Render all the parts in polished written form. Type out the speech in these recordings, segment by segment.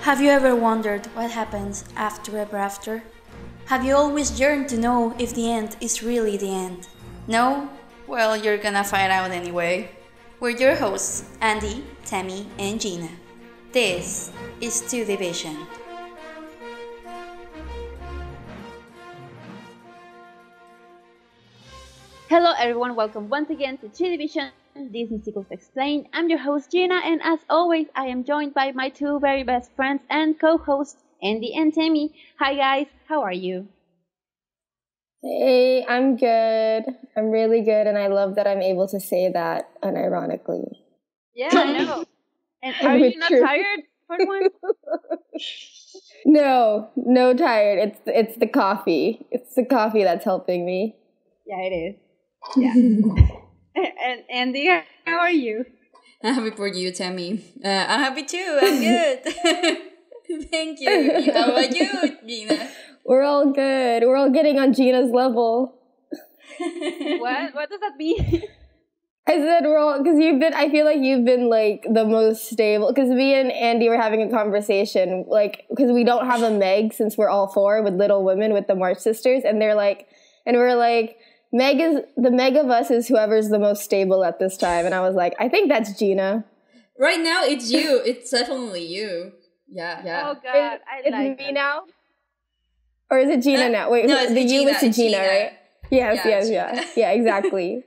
Have you ever wondered what happens after ever after? Have you always yearned to know if the end is really the end? No? Well, you're gonna find out anyway. We're your hosts, Andy, Tammy, and Gina. This is Two Division. Hello everyone, welcome once again to Two Division, Disney Sequels Explained. I'm your host Gina, and as always I am joined by my two very best friends and co-hosts, Andy and Tammy. Hi guys, how are you? Hey, I'm good. I'm really good, and I love that I'm able to say that unironically. Yeah, I know. And are you not tired for once? No tired. It's the coffee. It's the coffee that's helping me. Yeah, it is. Yeah. And Andy, how are you? I'm happy for you, Tammy. I'm happy too. I'm good. Thank you. How about you, Gina? We're all good. We're all getting on Gina's level. What does that mean? I said we're all, because I feel like you've been like the most stable, because me and Andy were having a conversation, like, because we don't have a Meg since we're all four with Little Women with the March sisters, and we're like, the Meg of us is whoever's the most stable at this time. And I was like, I think that's Gina. Right now, it's you. It's definitely you. Yeah. Oh, God. It's me now? Or is it Gina now? Wait, no, the you is to Gina, right? Yes. Yeah, exactly.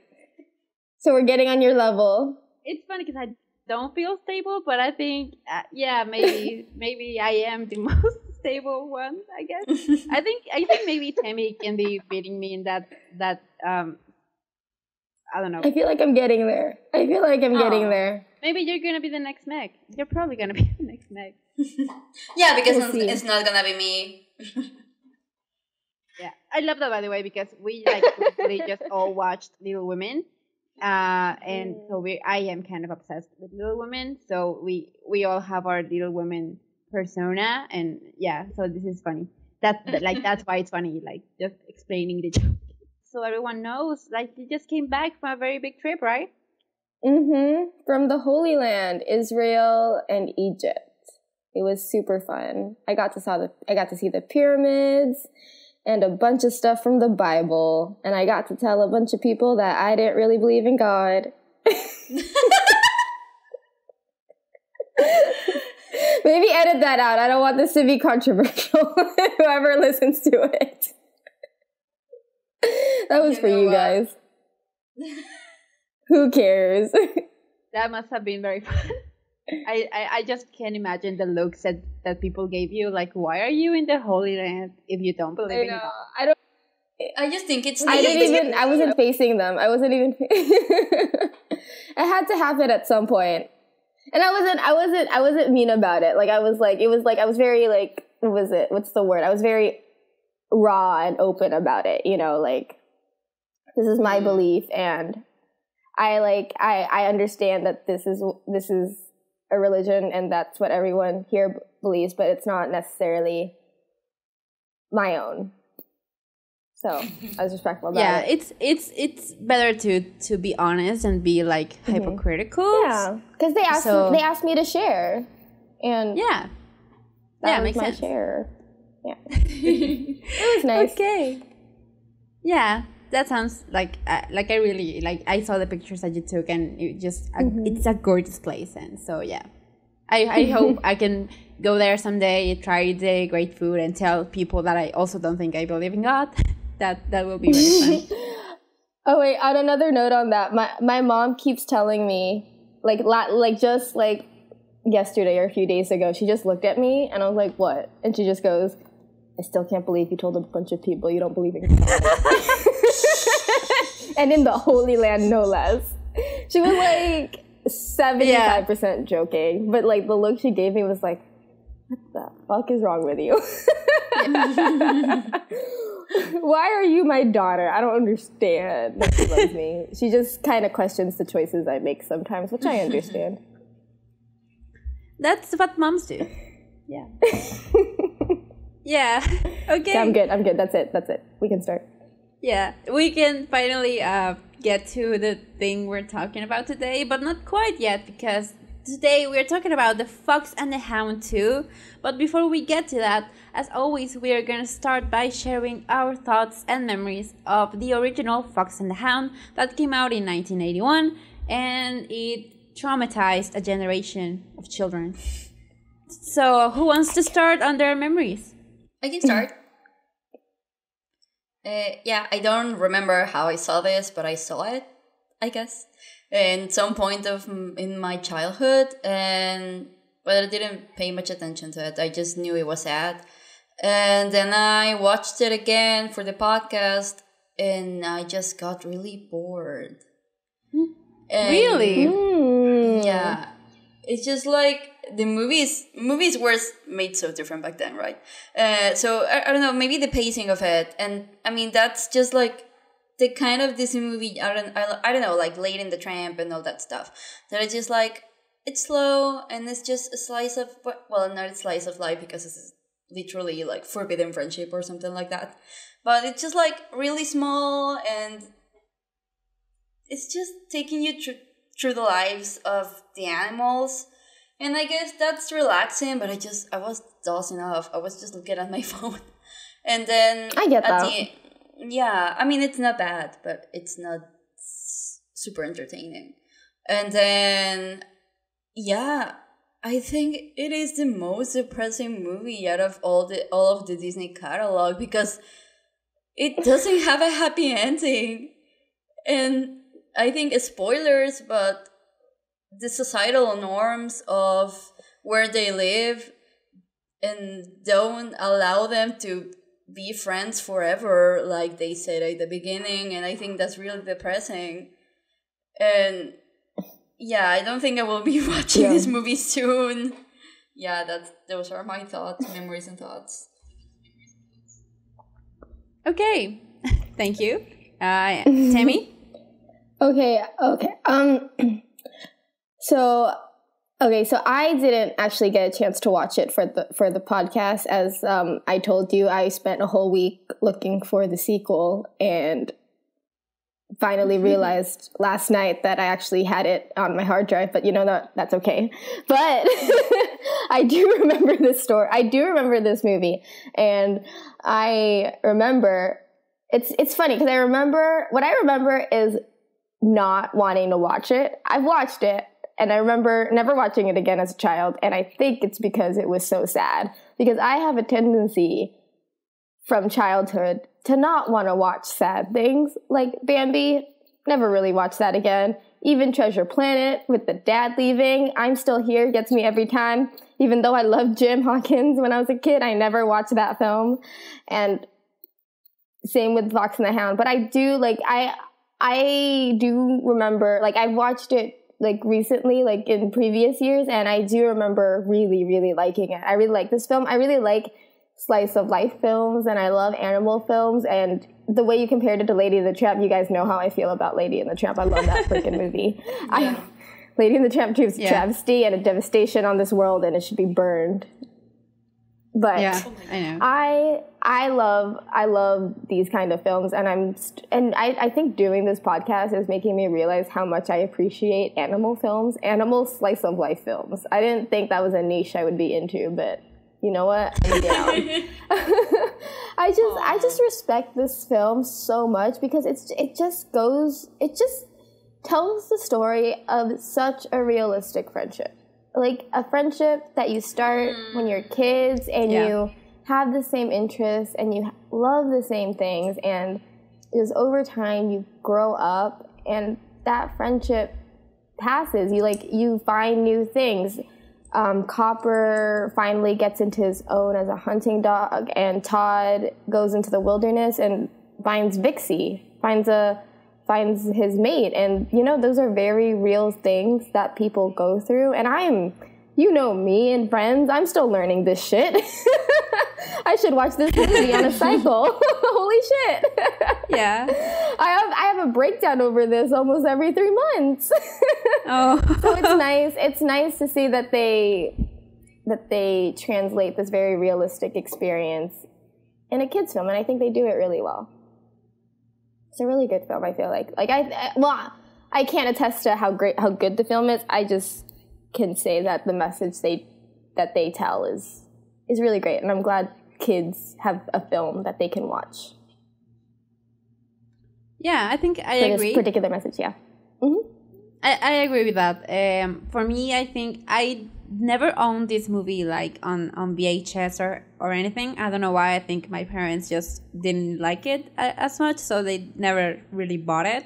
So we're getting on your level. It's funny because I don't feel stable, but I think, maybe I am the most stable one, I guess. I think maybe Tammy can be beating me in that I don't know. I feel like I'm getting there. Getting there. Maybe you're gonna be the next Meg. You're probably gonna be the next Meg. Yeah, because it's not gonna be me. Yeah, I love that, by the way, because we recently just all watched Little Women, and so I am kind of obsessed with Little Women. So we all have our Little Women persona, and yeah, so this is funny. That's why it's funny, like just explaining the joke. So everyone knows, like, you just came back from a very big trip, right? From the Holy Land, Israel and Egypt. It was super fun. I got to see the pyramids and a bunch of stuff from the Bible, and I got to tell a bunch of people that I didn't really believe in God. Maybe edit that out. I don't want this to be controversial. Whoever listens to it. That was for you guys. Who cares? That must have been very fun. I just can't imagine the looks that people gave you. Like, why are you in the Holy Land if you don't believe in God? I just think it's. I wasn't facing them. I wasn't even. It had to happen at some point. And I wasn't mean about it. Like, I was very, like, what was it? What's the word? I was very raw and open about it, you know, like, this is my belief, and I understand that this is a religion, and that's what everyone here believes, but it's not necessarily my own. So I was respectful about it. Yeah, it's better to be honest and be like hypocritical. Yeah, because they asked me to share, and that was my sense. Share. Yeah, it was nice. Okay. Yeah, that sounds like I really like. I saw the pictures that you took, and it just it's a gorgeous place, and so yeah, I hope I can go there someday, try the great food, and tell people that I also don't think I believe in God. That will be very fun. Oh wait, on another note on that, my mom keeps telling me, just yesterday or a few days ago, she just looked at me and I was like, what? And she just goes, I still can't believe you told a bunch of people you don't believe in God. And in the Holy Land, no less. She was like 75% joking, but like the look she gave me was like, what the fuck is wrong with you? Why are you my daughter? I don't understand that she loves me. She just kind of questions the choices I make sometimes, which I understand. That's what moms do. Yeah. Yeah. Okay. Yeah, I'm good. That's it. We can start. Yeah. We can finally get to the thing we're talking about today, but not quite yet, because today we're talking about the Fox and the Hound 2. But before we get to that, as always, we are going to start by sharing our thoughts and memories of the original Fox and the Hound that came out in 1981, and it traumatized a generation of children. So, who wants to start on their memories? I can start. Yeah, I don't remember how I saw this, but I saw it, I guess, in some point in my childhood, but I didn't pay much attention to it. I just knew it was sad, and then I watched it again for the podcast, and I just got really bored. And Really? yeah, it's just like the movies were made so different back then, right? So I don't know, maybe the pacing of it, and I mean that's just like the kind of Disney movie. I don't know, like Lady and the Tramp and all that stuff. That it's just like it's slow and it's just a slice of, well, not a slice of life because it's literally like forbidden friendship or something like that. But it's just like really small, and it's just taking you through the lives of the animals. And I guess that's relaxing, but I was dozing off. I was just looking at my phone. And then I get that. Yeah, I mean, it's not bad, but it's not super entertaining. And then, yeah, I think it is the most depressing movie out of all of the Disney catalog, because it doesn't have a happy ending. And I think spoilers, but the societal norms of where they live and don't allow them to be friends forever, like they said at the beginning, and I think that's really depressing. And yeah, I don't think I will be watching this movie soon. Yeah, those are my thoughts, memories and thoughts. Okay, thank you. Tammy? Okay. So I didn't actually get a chance to watch it for the podcast. As I told you, I spent a whole week looking for the sequel and finally realized last night that I actually had it on my hard drive, but that's okay. But I do remember this story. I do remember this movie, and I remember it's funny because what I remember is not wanting to watch it. I've watched it, and I remember never watching it again as a child, and I think it's because it was so sad. Because I have a tendency from childhood to not want to watch sad things. Like Bambi, never really watched that again. Even Treasure Planet with the dad leaving, I'm Still Here gets me every time. Even though I loved Jim Hawkins when I was a kid, I never watched that film. And same with Fox and the Hound. But I do remember, like, I've watched it like recently, like in previous years, and I do remember really, really liking it. I really like this film. I really like slice of life films, and I love animal films. And the way you compared it to Lady and the Tramp, you guys know how I feel about Lady and the Tramp. I love that freaking movie. Yeah. Lady and the Tramp 2 is a travesty and a devastation on this world, and it should be burned. But yeah, I know. I love these kind of films, and I think doing this podcast is making me realize how much I appreciate animal films, animal slice of life films. I didn't think that was a niche I would be into, but you know what? I'm down. I just respect this film so much because it just tells the story of such a realistic friendship. Like a friendship that you start when you're kids, and you have the same interests and you love the same things, and just over time you grow up and that friendship passes. You find new things. Copper finally gets into his own as a hunting dog, and Todd goes into the wilderness and finds Vixie, finds his mate. And, those are very real things that people go through. And me and Friends, I'm still learning this shit. I should watch this movie on a cycle. Holy shit. Yeah. I have a breakdown over this almost every 3 months. Oh. So it's nice. It's nice to see that they translate this very realistic experience in a kid's film, and I think they do it really well. It's a really good film, I feel like. I can't attest to how good the film is. I just can say that the message they tell is really great, and I'm glad kids have a film that they can watch. Yeah, I think I agree. This particular message, yeah. Mm-hmm. I agree with that. For me, I think I never owned this movie like on VHS or anything. I don't know why. I think my parents just didn't like it as much, so they never really bought it.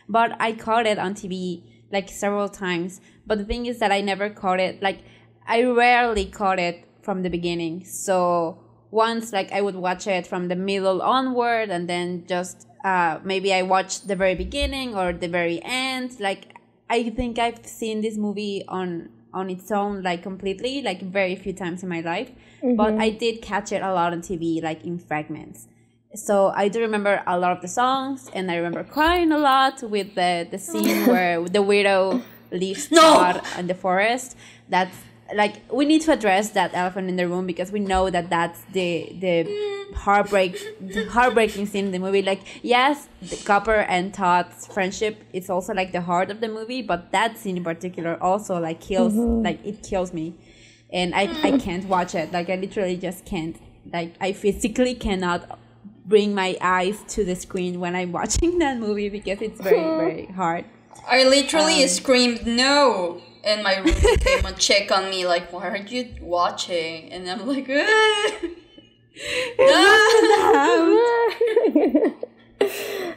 But I caught it on TV like several times. But the thing is that I never caught it. Like, I rarely caught it from the beginning. So once, like, I would watch it from the middle onward, and then just maybe I watched the very beginning or the very end. Like, I think I've seen this movie on its own, like, completely, like, very few times in my life. Mm-hmm. But I did catch it a lot on TV, like, in fragments. So I do remember a lot of the songs, and I remember crying a lot with the scene where the widow leaves Todd in the forest. That's, like, we need to address that elephant in the room, because we know that that's the heartbreaking scene in the movie. Like, yes, the Copper and Todd's friendship is also like the heart of the movie, but that scene in particular also like kills, like, it kills me, and I can't watch it. Like, I literally just can't. Like, I physically cannot bring my eyes to the screen when I'm watching that movie, because it's very, very hard. I literally screamed no, and my roommate came and checked on me like, "Why are you watching?" And I'm like,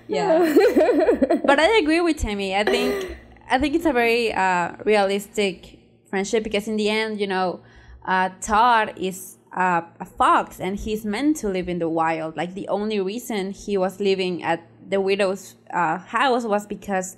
yeah. But I agree with Tammy. I think it's a very realistic friendship, because in the end, you know, Todd is a fox, and he's meant to live in the wild. Like, the only reason he was living at the widow's house was because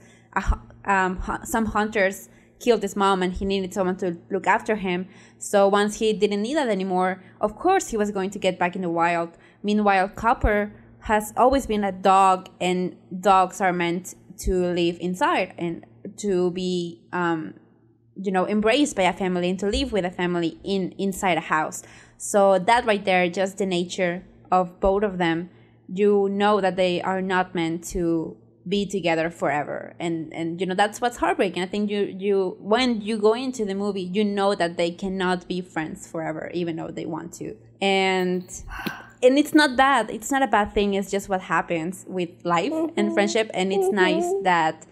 some hunters killed his mom, and he needed someone to look after him. So once he didn't need that anymore, of course he was going to get back in the wild. Meanwhile, Copper has always been a dog, and dogs are meant to live inside and to be embraced by a family and to live with a family inside a house. So that right there, just the nature of both of them, you know that they are not meant to be together forever, and you know, that's what's heartbreaking. I think you when you go into the movie, you know that they cannot be friends forever, even though they want to, and it's not bad. It's not a bad thing. It's just what happens with life and friendship, and it's nice that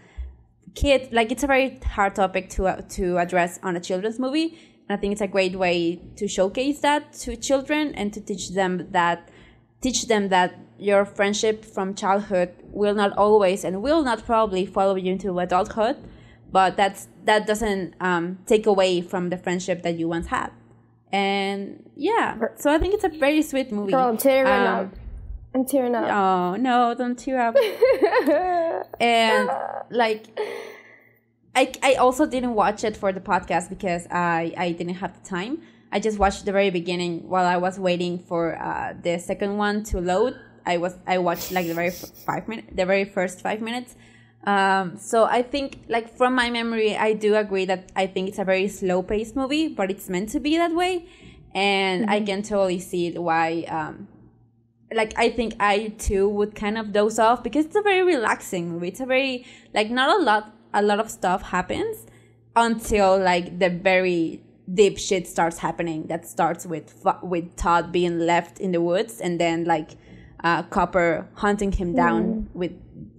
kids, like, it's a very hard topic to address on a children's movie, and I think it's a great way to showcase that to children and to teach them that your friendship from childhood will not always and will not probably follow you into adulthood, but that doesn't take away from the friendship that you once had. And yeah, so I think it's a very sweet movie. Girl, I'm tearing up. I'm tearing up. Oh no, don't tear up. And like, I also didn't watch it for the podcast because I didn't have the time. I just watched the very beginning while I was waiting for the second one to load. I watched like the very first 5 minutes. So I think, like, from my memory, I do agree that I think it's a very slow paced movie, but it's meant to be that way, and I can totally see why. Like, I think I too would kind of doze off, because it's a very relaxing movie. It's a very, like, not a lot of stuff happens until like the very deep shit starts happening. That starts with Todd being left in the woods, and then like Copper hunting him down with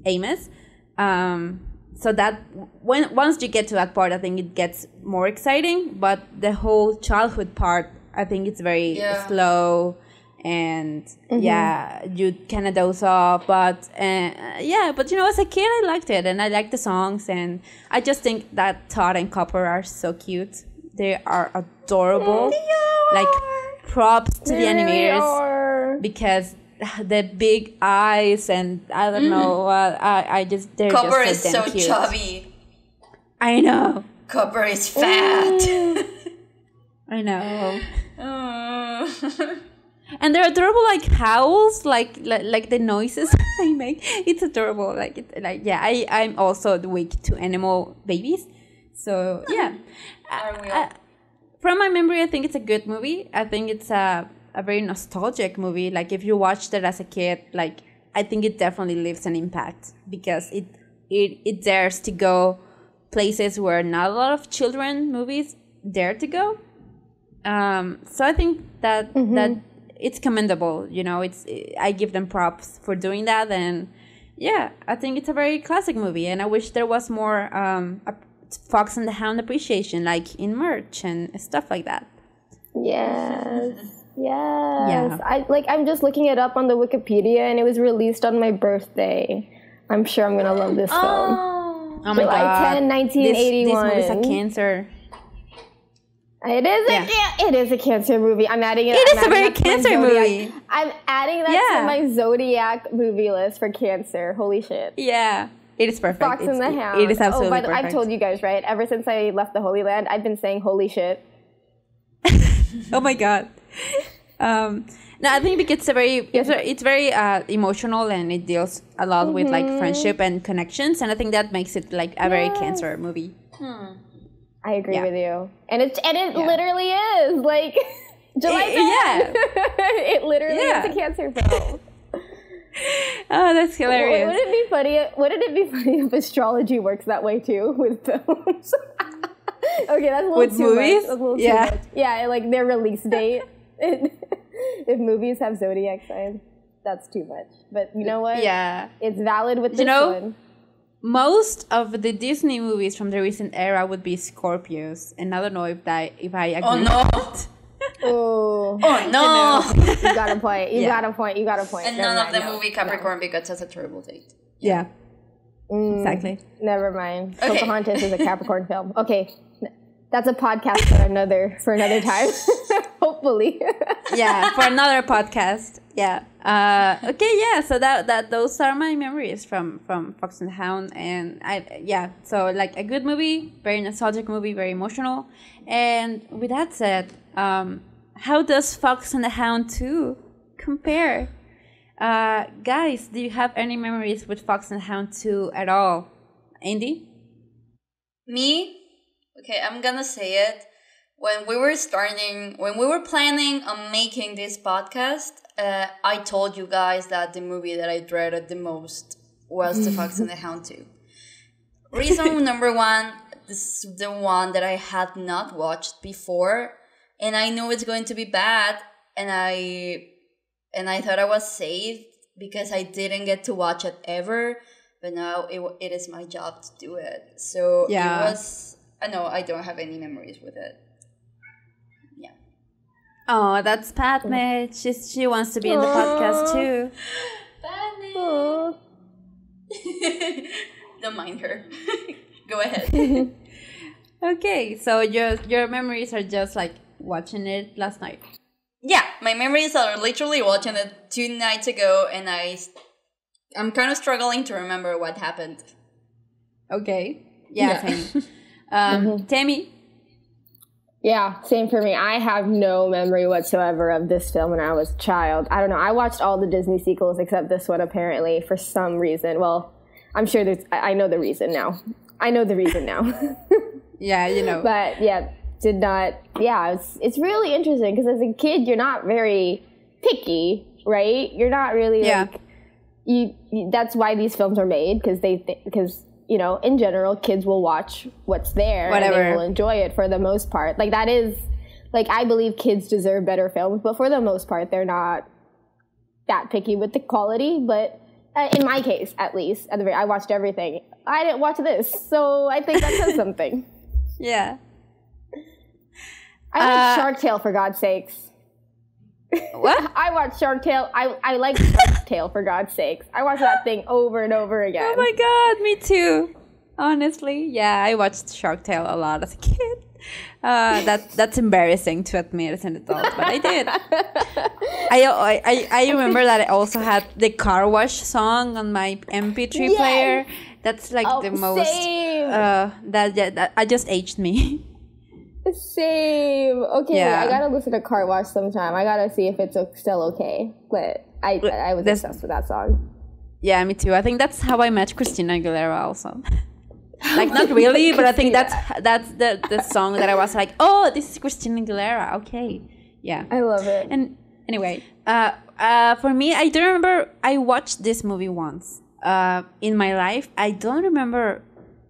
Amos. So that once you get to that part, I think it gets more exciting. But the whole childhood part, I think it's very slow, and you kind of doze off. But but you know, as a kid, I liked it, and I liked the songs, and I just think that Todd and Copper are so cute. They are adorable. Like, props to the animators, because the big eyes, and I don't know, I just, they're Copper just so is cute. chubby. I know. Copper is fat. I know. And they're adorable, like howls, like the noises they make. It's adorable. I'm also weak to animal babies. So yeah. From my memory, I think it's a good movie. I think it's a very nostalgic movie. Like, if you watched it as a kid, like, I think it definitely leaves an impact, because it dares to go places where not a lot of children movies dared to go. So I think that that it's commendable. You know, I give them props for doing that, and yeah, I think it's a very classic movie, and I wish there was more Fox and the Hound appreciation, like in merch and stuff like that. Yes. Yes. Yeah. I'm just looking it up on the Wikipedia, and it was released on my birthday. I'm sure I'm gonna love this film. Oh, my July God. 10, 1981. This movie's a cancer. It is a cancer movie. I'm adding it. It is a very cancer movie. I'm adding that to my Zodiac movie list for cancer. Holy shit. Yeah. It is perfect. Fox and the Hound. It is absolutely perfect. I've told you guys, right? Ever since I left the Holy Land, I've been saying holy shit. Oh my God. No, I think because it's very emotional, and it deals a lot with like friendship and connections, and I think that makes it like a very cancer movie. I agree with you, and it literally is like July 10th. Yeah, it literally is a cancer film. Oh, that's hilarious. Wouldn't it be funny? Wouldn't it be funny if astrology works that way too with films? Okay, that's a little with too movies. Much. That's a little too much. Yeah, like their release date. If movies have zodiac signs, that's too much. But you know what? Yeah, it's valid with this one. Most of the Disney movies from the recent era would be Scorpios, and I don't know if I agree. Oh no! Oh no! You got a point. You got a point. And none of the movie Capricorn because that's a terrible date. Yeah. Exactly. Never mind. Okay. Pocahontas is a Capricorn film. Okay. That's a podcast for another time. Hopefully. Yeah, for another podcast. Yeah. Okay, yeah, so that those are my memories from Fox and the Hound, and so like a good movie, very nostalgic movie, very emotional. And with that said, how does Fox and the Hound 2 compare? Guys, do you have any memories with Fox and the Hound 2 at all? Andy? Me? Okay, I'm gonna say it. When we were planning on making this podcast, I told you guys that the movie that I dreaded the most was The Fox and the Hound 2. Reason number one, this is the one that I had not watched before, and I knew it's going to be bad, and I thought I was safe because I didn't get to watch it ever, but now it is my job to do it. So it was... No, I don't have any memories with it. Yeah. Oh, that's Padme. She wants to be in the podcast too. Padme. Don't mind her. Go ahead. Okay, so your memories are just like watching it last night. Yeah, my memories are literally watching it 2 nights ago, and I'm kind of struggling to remember what happened. Okay. Yeah. Same. Tammy? Yeah, same for me. I have no memory whatsoever of this film when I was a child. I don't know. I watched all the Disney sequels except this one, apparently, for some reason. Well, I'm sure I know the reason now. Yeah, you know. But yeah, did not. Yeah, it's really interesting because as a kid, you're not very picky, right? You're not really like you. That's why these films are made because you know, in general, kids will watch what's there. Whatever. And they will enjoy it for the most part. Like, that is, like, I believe kids deserve better films, but for the most part, they're not that picky with the quality. But in my case, at least, I watched everything. I didn't watch this, so I think that says something. Yeah. I watched Shark Tale, for God's sakes. What? I watched Shark Tale. I like Shark Tale, for God's sakes. I watched that thing over and over again. Oh my God, me too. Honestly, yeah, I watched Shark Tale a lot as a kid. That's embarrassing to admit as an adult, but I did. I remember that I also had the Car Wash song on my MP3 player. That's like the most. Same. That I just aged me. Same. Okay, I gotta listen to Car Wash sometime. I gotta see if it's still okay. But I was obsessed with that song. Yeah, me too. I think that's how I met Christina Aguilera also. Like, not really, but I think that's the song that I was like, oh, this is Christina Aguilera. Okay. Yeah. I love it. And anyway, for me, I don't remember. I watched this movie once in my life. I don't remember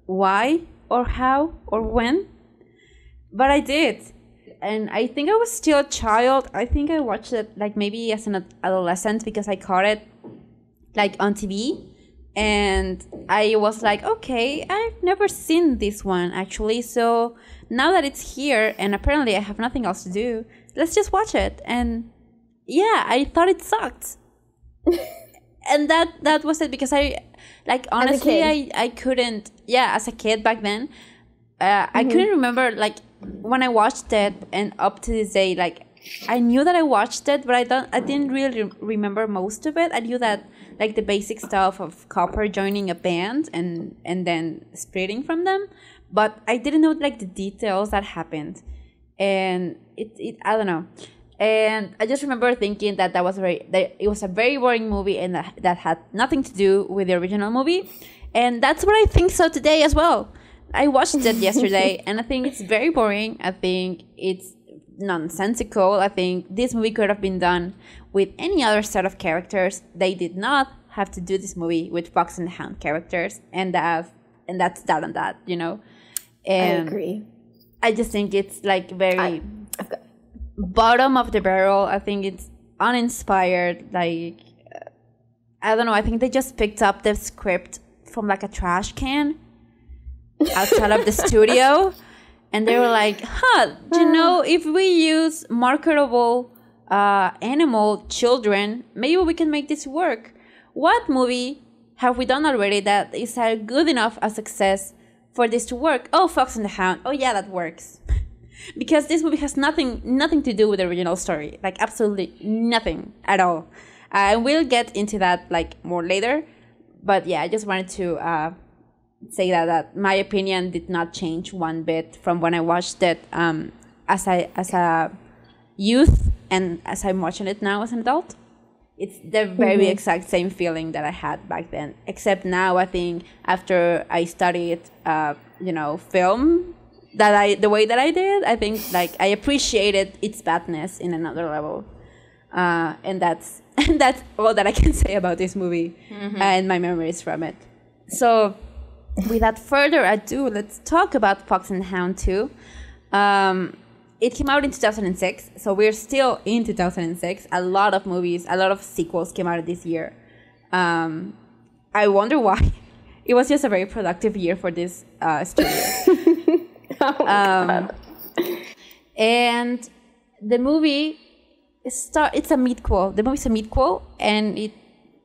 why or how or when. But I did. And I think I was still a child. I think I watched it like maybe as an adolescent because I caught it like on TV. And I was like, okay, I've never seen this one actually. So now that it's here and apparently I have nothing else to do, let's just watch it. And yeah, I thought it sucked. And that was it because I, like, honestly, I couldn't, as a kid back then, I couldn't remember, like, when I watched it and up to this day, like, I knew that I watched it, but I didn't really remember most of it. I knew that, like, the basic stuff of Copper joining a band and then splitting from them, but I didn't know, like, the details that happened. And it I don't know. And I just remember thinking that it was a very boring movie and that had nothing to do with the original movie. And that's what I think so today as well. I watched it yesterday and I think it's very boring. I think it's nonsensical. I think this movie could have been done with any other set of characters. They did not have to do this movie with Fox and the Hound characters. And that's that on that, you know? And I agree. I just think it's like very bottom of the barrel. I think it's uninspired. Like, I don't know. I think they just picked up the script from like a trash can outside of the studio. And they were like, you know, if we use marketable animal children, maybe we can make this work. What movie have we done already that is a good enough a success for this to work? Oh, Fox and the Hound. Oh, yeah, that works. Because this movie has nothing to do with the original story. Like, absolutely nothing at all. We'll get into that, like, more later. But, yeah, I just wanted to say that my opinion did not change one bit from when I watched it as a youth and as I'm watching it now as an adult. It's the very exact same feeling that I had back then. Except now, I think, after I studied, film, the way that I did, I think, like, I appreciated its badness in another level. And that's all that I can say about this movie and my memories from it. So, without further ado, let's talk about Fox and the Hound 2. It came out in 2006, so we're still in 2006. A lot of sequels came out this year. I wonder why. It was just a very productive year for this studio. And the movie it's a midquel. The movie's a midquel, and it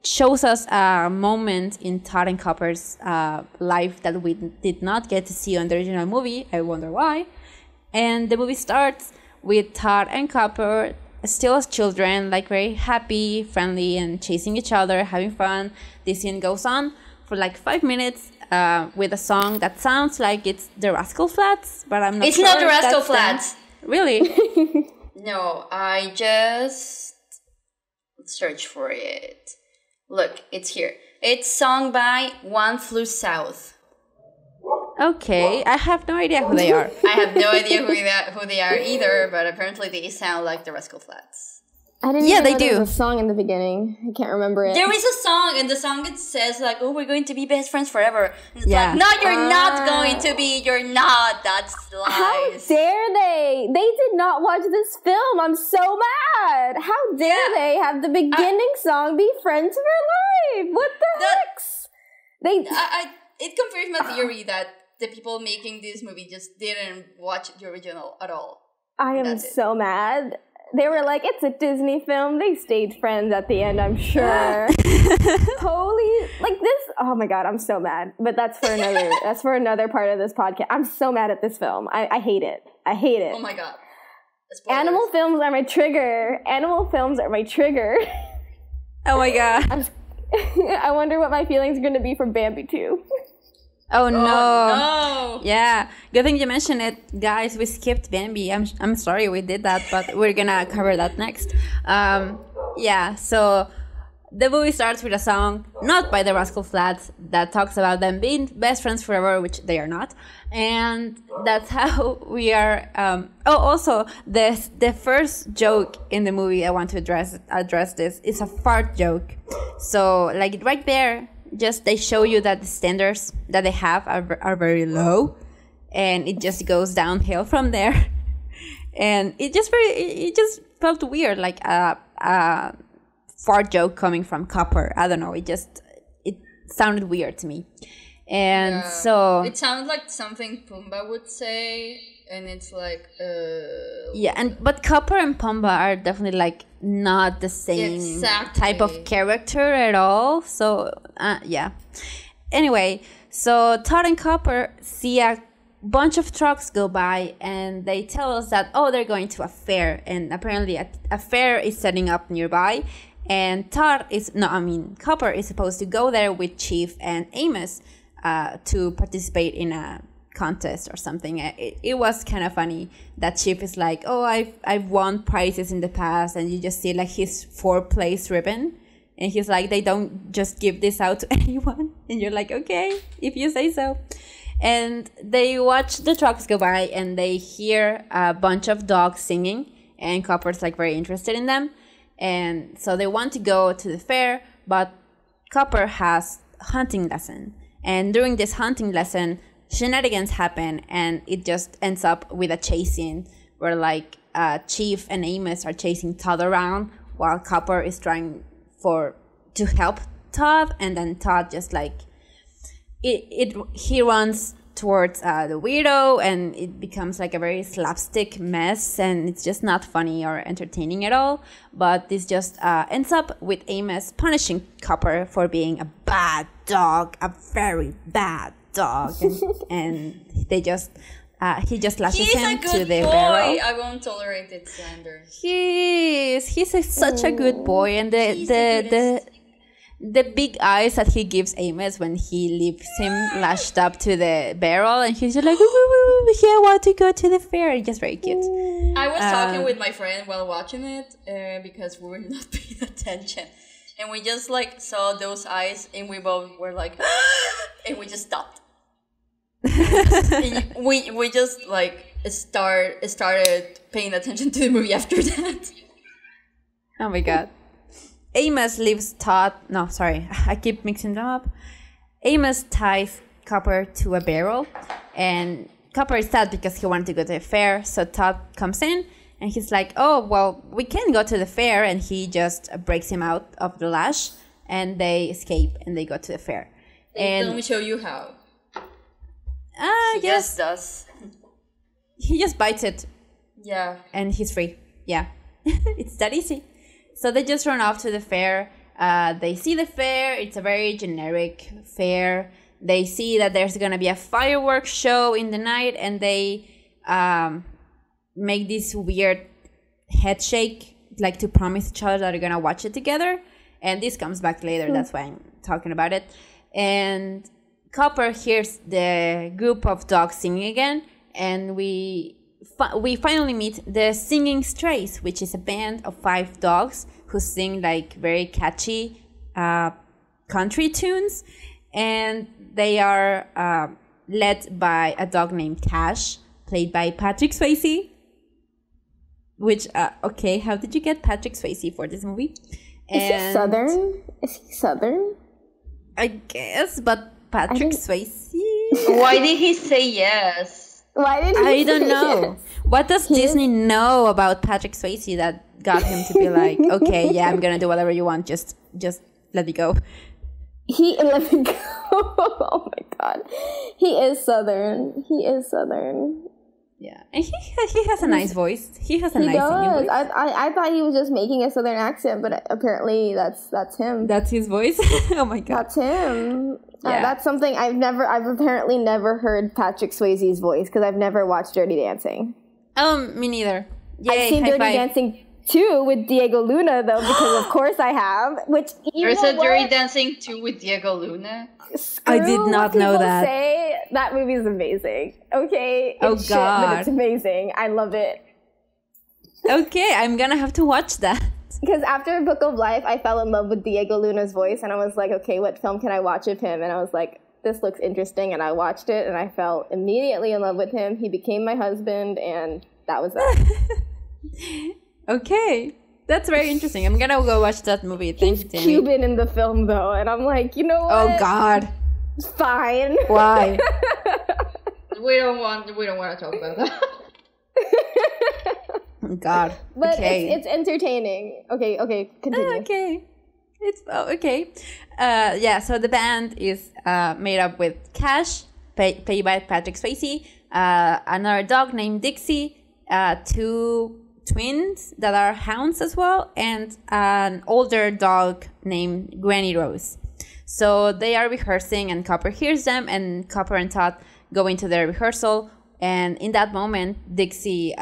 shows us a moment in Todd and Copper's life that we did not get to see on the original movie. I wonder why. And the movie starts with Todd and Copper still as children, like very happy, friendly, and chasing each other, having fun. This scene goes on for like 5 minutes with a song that sounds like it's the Rascal Flatts, but I'm not It's sure. not the Rascal Flatts. Really? No, I just search for it. Look, it's here. It's sung by One Flew South. Okay, I have no idea who they are. I have no idea who they are either, but apparently they sound like the Rascal Flatts. I didn't even know there was a song in the beginning. I can't remember it. There is a song, and the song it says like, "Oh, we're going to be best friends forever." And it's like, no, you're not going to be. You're not. That's lies. How dare they? They did not watch this film. I'm so mad. How dare they have the beginning song be "Friends for Life"? What the heck? It confirms my theory that the people making this movie just didn't watch the original at all. I am so mad. They were like, it's a Disney film. They stayed friends at the end, I'm sure. Holy, like this. Oh my God, I'm so mad. But that's for another part of this podcast. I'm so mad at this film. I hate it. I hate it. Oh my God. Spoilers. Animal films are my trigger. Oh my God. I wonder what my feelings are going to be for Bambi 2. Oh no. Yeah. Good thing you mentioned it. Guys, we skipped Bambi. I'm sorry we did that, but we're gonna cover that next. So the movie starts with a song, not by the Rascal Flatts, that talks about them being best friends forever, which they are not. And that's how we are. Also, the first joke in the movie I want to address this is a fart joke. So, like, right there, just they show you that the standards that they have are very low. and it just goes downhill from there. And it just felt weird, like a fart joke coming from Copper. I don't know. It sounded weird to me. And so it sounds like something Pumbaa would say, and it's like but Copper and Pumbaa are definitely like not the same type of character at all. So anyway, so Todd and Copper see a bunch of trucks go by, and they tell us that they're going to a fair, and apparently a fair is setting up nearby, and Copper is supposed to go there with Chief and Amos to participate in a contest or something. It was kind of funny that Chief is like, I've won prizes in the past, and you just see like his 4th place ribbon, and he's like, they don't just give this out to anyone, and you're like, okay, if you say so. And they watch the trucks go by, and they hear a bunch of dogs singing, and Copper's like very interested in them, and so they want to go to the fair, but Copper has hunting lesson. And during this hunting lesson, shenanigans happen, and it just ends up with a chase scene where like Chief and Amos are chasing Todd around while Copper is trying to help Todd, and then Todd just like he runs towards the weirdo, and it becomes like a very slapstick mess, and it's just not funny or entertaining at all. But this just ends up with Amos punishing Copper for being a bad dog, a very bad dog, and they just he just lashes him to the barrel. I won't tolerate it, Sander. He's such a good boy, and the big eyes that he gives Amos when he leaves him lashed up to the barrel, and he's just like, I want to go to the fair. It's just very cute. I was talking with my friend while watching it because we were not paying attention, and we just like saw those eyes, and we both were like, and we just stopped. we just like started paying attention to the movie after that. Oh my god. Amos leaves Todd. No, sorry, I keep mixing them up. Amos ties Copper to a barrel, and Copper is sad because he wanted to go to the fair. So Todd comes in, and he's like, we can go to the fair, and he just breaks him out of the lash, and they escape, and they go to the fair. And let me show you how. He just does. He just bites it. Yeah. And he's free. Yeah. It's that easy. So they just run off to the fair. They see the fair. It's a very generic fair. They see that there's going to be a fireworks show in the night, and they make this weird head shake, like to promise each other that they're going to watch it together. And this comes back later. That's why I'm talking about it. And Copper hears the group of dogs singing again, and we finally meet the Singing Strays, which is a band of 5 dogs who sing like very catchy country tunes, and they are led by a dog named Cash, played by Patrick Swayze. Which okay, how did you get Patrick Swayze for this movie? Is he Southern? Is he Southern? I guess, but Patrick Swayze. Why did he say yes? Why did he? I don't know. Yes? What does Disney know about Patrick Swayze that got him to be like, okay, yeah, I'm gonna do whatever you want. Just let me go. Let me go. Oh my god, he is Southern. He is Southern. Yeah, and he has a nice voice. He has a nice singing voice. I thought he was just making a Southern accent, but apparently that's him. That's his voice. Oh my god, that's him. Yeah. That's something I've apparently never heard Patrick Swayze's voice because I've never watched Dirty Dancing. Me neither. Yay, I've seen Dirty Dancing 2 with Diego Luna though, because of course I have. Which there's a Dirty Dancing 2 with Diego Luna. I did not know that. Say that movie is amazing. Okay. It's shit, but it's amazing. I love it. Okay, I'm gonna have to watch that. Because after Book of Life, I fell in love with Diego Luna's voice, and I was like, okay, what film can I watch of him? And I was like, this looks interesting, and I watched it, and I fell immediately in love with him. He became my husband, and that was that. Okay. That's very interesting. I'm gonna go watch that movie. Thanks, He's Jamie. Cuban in the film, though, and I'm like, you know what? Oh, God. Fine. Why? we don't want to talk about that. God. But okay. it's entertaining. Okay, continue. Okay. It's okay. Yeah, so the band is made up with Cash, played by Patrick Swayze, another dog named Dixie, two twins that are hounds as well, and an older dog named Granny Rose. So they are rehearsing, and Copper hears them, and Copper and Todd go into their rehearsal. And in that moment, Dixie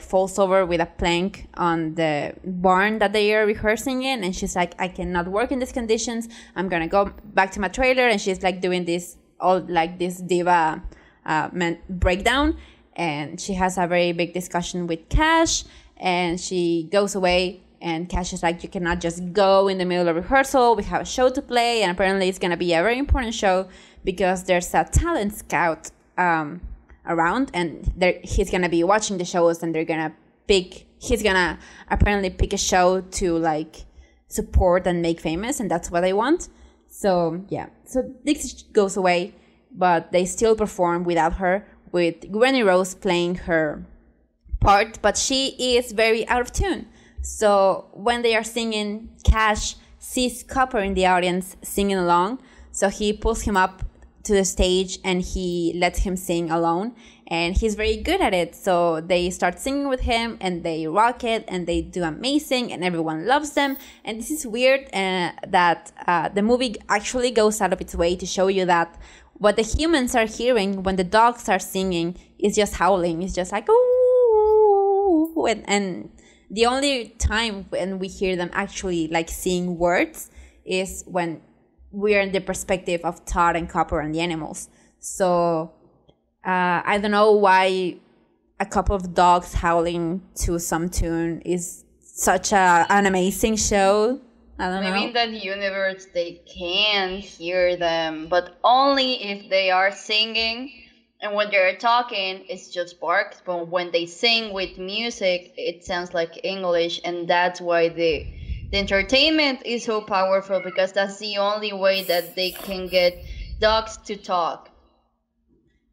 falls over with a plank on the barn that they are rehearsing in, and she's like, "I cannot work in these conditions. I'm gonna go back to my trailer." And she's like doing this this diva breakdown, and she has a very big discussion with Cash, and she goes away. And Cash is like, "You cannot just go in the middle of rehearsal. We have a show to play, and apparently it's gonna be a very important show because there's a talent scout around, and he's gonna be watching the shows, and he's gonna apparently pick a show to support and make famous, and that's what they want." So yeah, so Dixie goes away, but they still perform without her, with Granny Rose playing her part, but she is very out of tune. So when they are singing, Cash sees Copper in the audience singing along, so he pulls him up to the stage and he lets him sing alone, and he's very good at it. So they start singing with him, and they rock it, and they do amazing, and everyone loves them. And this is weird that the movie actually goes out of its way to show you that what the humans are hearing when the dogs are singing is just howling. It's just like, ooh, and the only time when we hear them actually saying words is when we're in the perspective of Todd and Copper and the animals. So I don't know why a couple of dogs howling to some tune is such an amazing show. I don't know. Maybe in that universe they can hear them, but only if they are singing. And when they're talking, it's just barks. But when they sing with music, it sounds like English, and that's why the entertainment is so powerful, because that's the only way that they can get dogs to talk.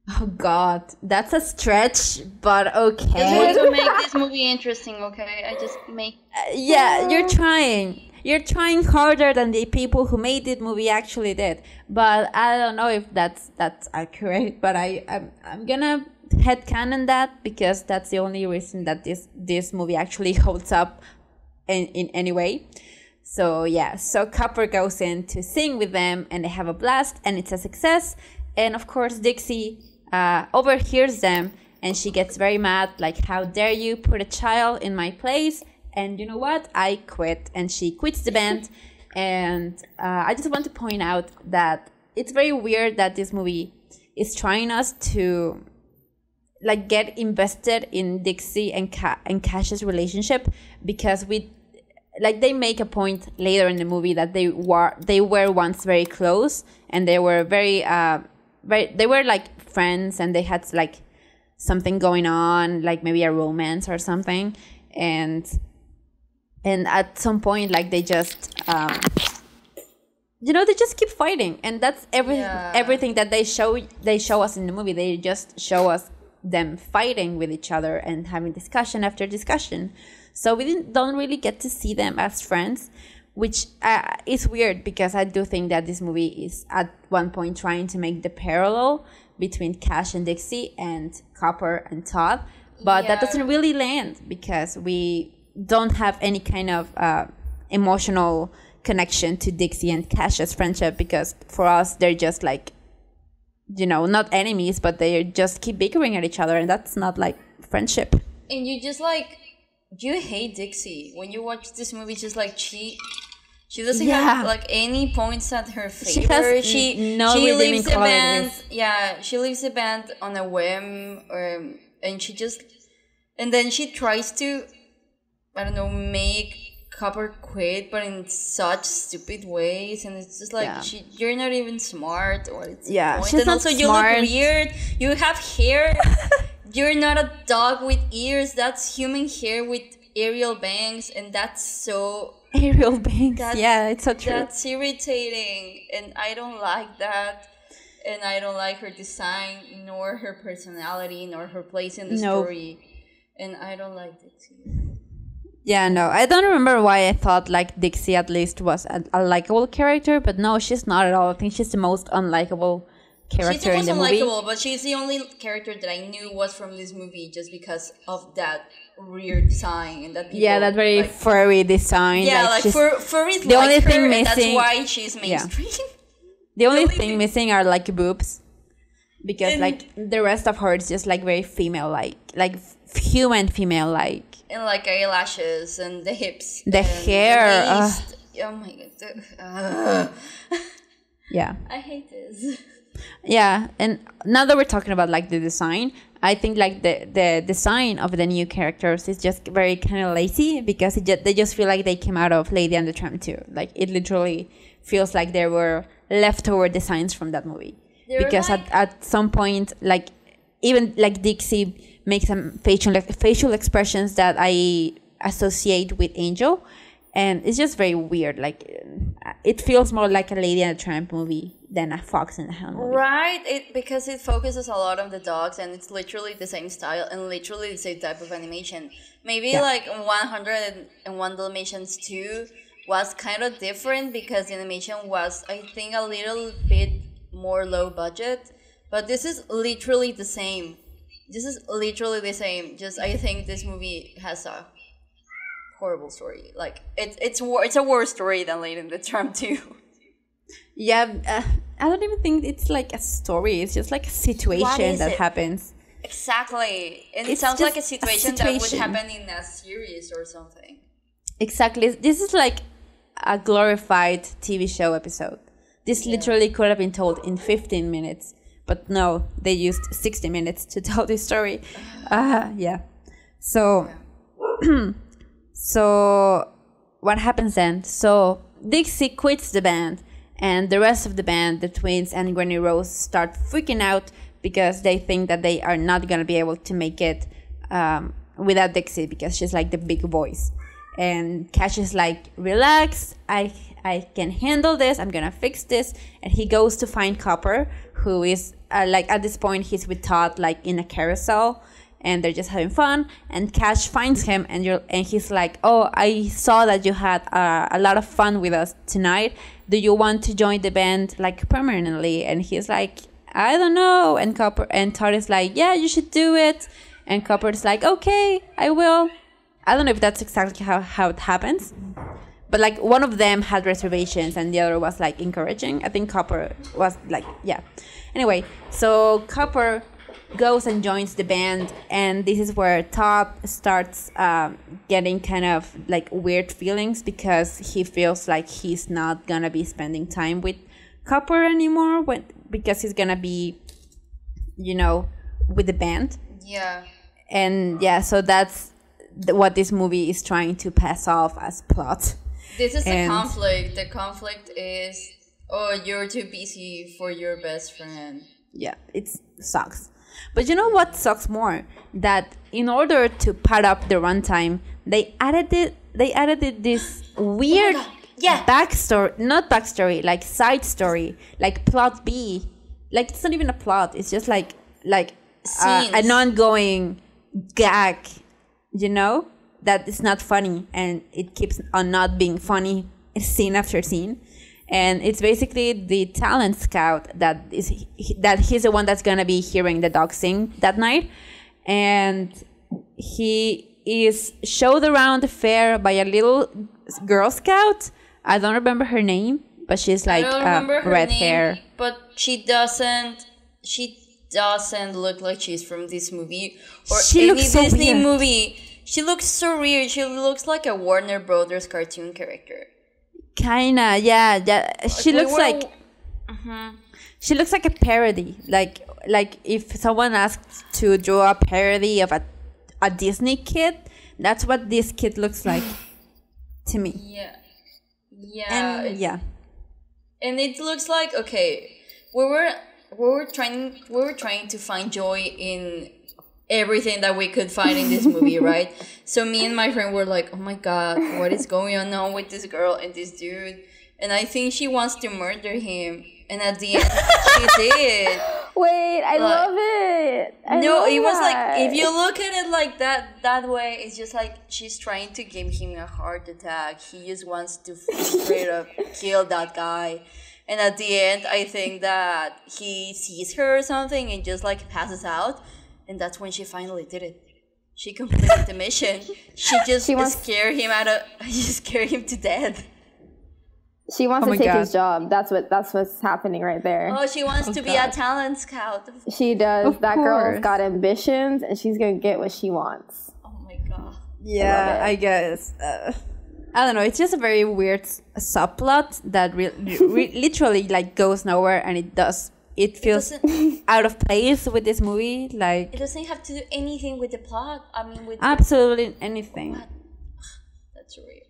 Oh God, that's a stretch, but okay. Just want to make this movie interesting, okay? I just make. Yeah, you're trying. You're trying harder than the people who made this movie actually did. But I don't know if that's accurate. But I'm gonna headcanon that, because that's the only reason that this movie actually holds up in any way. So yeah, so Copper goes in to sing with them, and they have a blast, and it's a success. And of course, Dixie overhears them, and she gets very mad, like, "How dare you put a child in my place? And you know what? I quit." And she quits the band. And I just want to point out that it's very weird that this movie is trying us to get invested in Dixie and Cash's relationship, because they make a point later in the movie that they were once very close, and they were very friends, and they had something going on, maybe a romance or something, and at some point they just they just keep fighting, and that's everything that they show us in the movie. They just show us them fighting with each other and having discussion after discussion. So we don't really get to see them as friends, which is weird, because I do think that this movie is at one point trying to make the parallel between Cash and Dixie and Copper and Todd, but that doesn't really land, because we don't have any kind of emotional connection to Dixie and Cash's friendship, because for us they're just not enemies, but they just keep bickering at each other, and that's not friendship. And you just you hate Dixie when you watch this movie. Just she doesn't have any points at her favor. She leaves the band. Yeah, she leaves the band on a whim, and then she tries to, I don't know, make Copper quit, but in such stupid ways, and it's just you're not even smart, or it's she's and not also smart. You look weird. You have hair. You're not a dog with ears. That's human hair with aerial bangs, and that's so aerial bangs. Yeah, it's so true. That's irritating, and I don't like that. and I don't like her design, nor her personality, nor her place in the No. story. And I don't like Dixie. Yeah, no, I don't remember why I thought like Dixie at least was a likable character, but no, she's not at all. I think she's the most unlikable character She's the most in the movie. unlikable, but she's the only character that I knew was from this movie just because of that weird design and that people, Yeah, that very like, furry design. yeah, like she's- furries the like only her, thing and that's missing- why she's mainstream. the only only thing thing- missing are like boobs, because And- like the rest of her is just like very female, like human female, like. And like eyelashes and the hips, The and hair, the waist. Oh my god, Yeah. I hate this. Yeah, and now that we're talking about like the design, I think like the design of the new characters is just very kind of lazy, because they just feel like they came out of Lady and the Tramp 2. Like it literally feels like there were leftover designs from that movie. They're Because like- at some point, like even like Dixie makes some facial expressions that I associate with Angel, and it's just very weird. Like it feels more like a Lady and the Tramp movie than a Fox and the Hound movie. Right, because it focuses a lot on the dogs, and it's literally the same style and literally the same type of animation. Maybe like 101 Dalmatians 2 was kind of different because the animation was, I think, a little bit more low budget, but this is literally the same. This is literally the same. Just I think this movie has a horrible story. Like it's a worse story than Lady and the Tramp 2. Yeah, I don't even think it's like a story. It's just like a situation is that it? happens. Exactly. And it It's sounds like a just a situation that would situation. happen in a series or something. Exactly. This is like a glorified TV show episode. This literally could have been told in 15 minutes. But no, they used 60 minutes to tell this story. Yeah. So, so what happens then? So Dixie quits the band, and the rest of the band, the twins and Granny Rose, start freaking out because they think that they are not going to be able to make it without Dixie, because she's like the big voice. And Cash is like, relax, I can handle this, I'm gonna fix this. And he goes to find Copper, who is like at this point he's with Todd like in a carousel, and they're just having fun. And Cash finds him, and he's like, oh, I saw that you had a lot of fun with us tonight. Do you want to join the band like permanently? And he's like, I don't know. And Todd is like, yeah, you should do it. And Copper is like, okay, I will. I don't know if that's exactly how it happens, but like one of them had reservations and the other was like encouraging. I think Copper was like, yeah. Anyway, so Copper goes and joins the band, and this is where Todd starts getting kind of like weird feelings, because he feels like he's not gonna be spending time with Copper anymore because he's gonna be, with the band. Yeah. And yeah, so that's what this movie is trying to pass off as plot. This is the And- conflict. The conflict is, oh, you're too busy for your best friend. Yeah, it sucks. But you know what sucks more? That in order to pad up the runtime, they added this weird Yeah. like side story, like plot B. Like it's not even a plot. It's just like Scenes. an ongoing gag, that is not funny, and it keeps on not being funny scene after scene. And it's basically the talent scout that he's the one that's gonna be hearing the dog sing that night, and he is showed around the fair by a little Girl Scout. I don't remember her name, but she's like I don't remember her red name, hair. but she doesn't look like she's from this movie or She any looks so Disney weird. movie. She looks so weird. She looks like a Warner Brothers cartoon character. Kinda, yeah. She We looks were- like she looks like a parody. Like if someone asked to draw a parody of a Disney kid, that's what this kid looks like to me. Yeah. And yeah. And it looks like, okay, we were trying to find joy in everything that we could find in this movie, right? So me and my friend were like, oh my god, what is going on with this girl and this dude? and I think she wants to murder him. And at the end, she did. Wait, I love it. It was like, if you look at it like that way, it's just like she's trying to give him a heart attack. He just wants to straight up kill that guy. And at the end, I think that he sees her or something and just like passes out. And that's when she finally did it. She completed the mission. She just scared him to death. She wants to take his job. That's what's happening right there. Oh, she wants to be a talent scout. She does. Of that course. Girl's got ambitions, and she's gonna get what she wants. Oh my god. Yeah, I guess. I don't know. It's just a very weird subplot that literally like goes nowhere, and it feels out of place with this movie. Like it doesn't have to do anything with the plot. I mean, with absolutely anything. That's weird.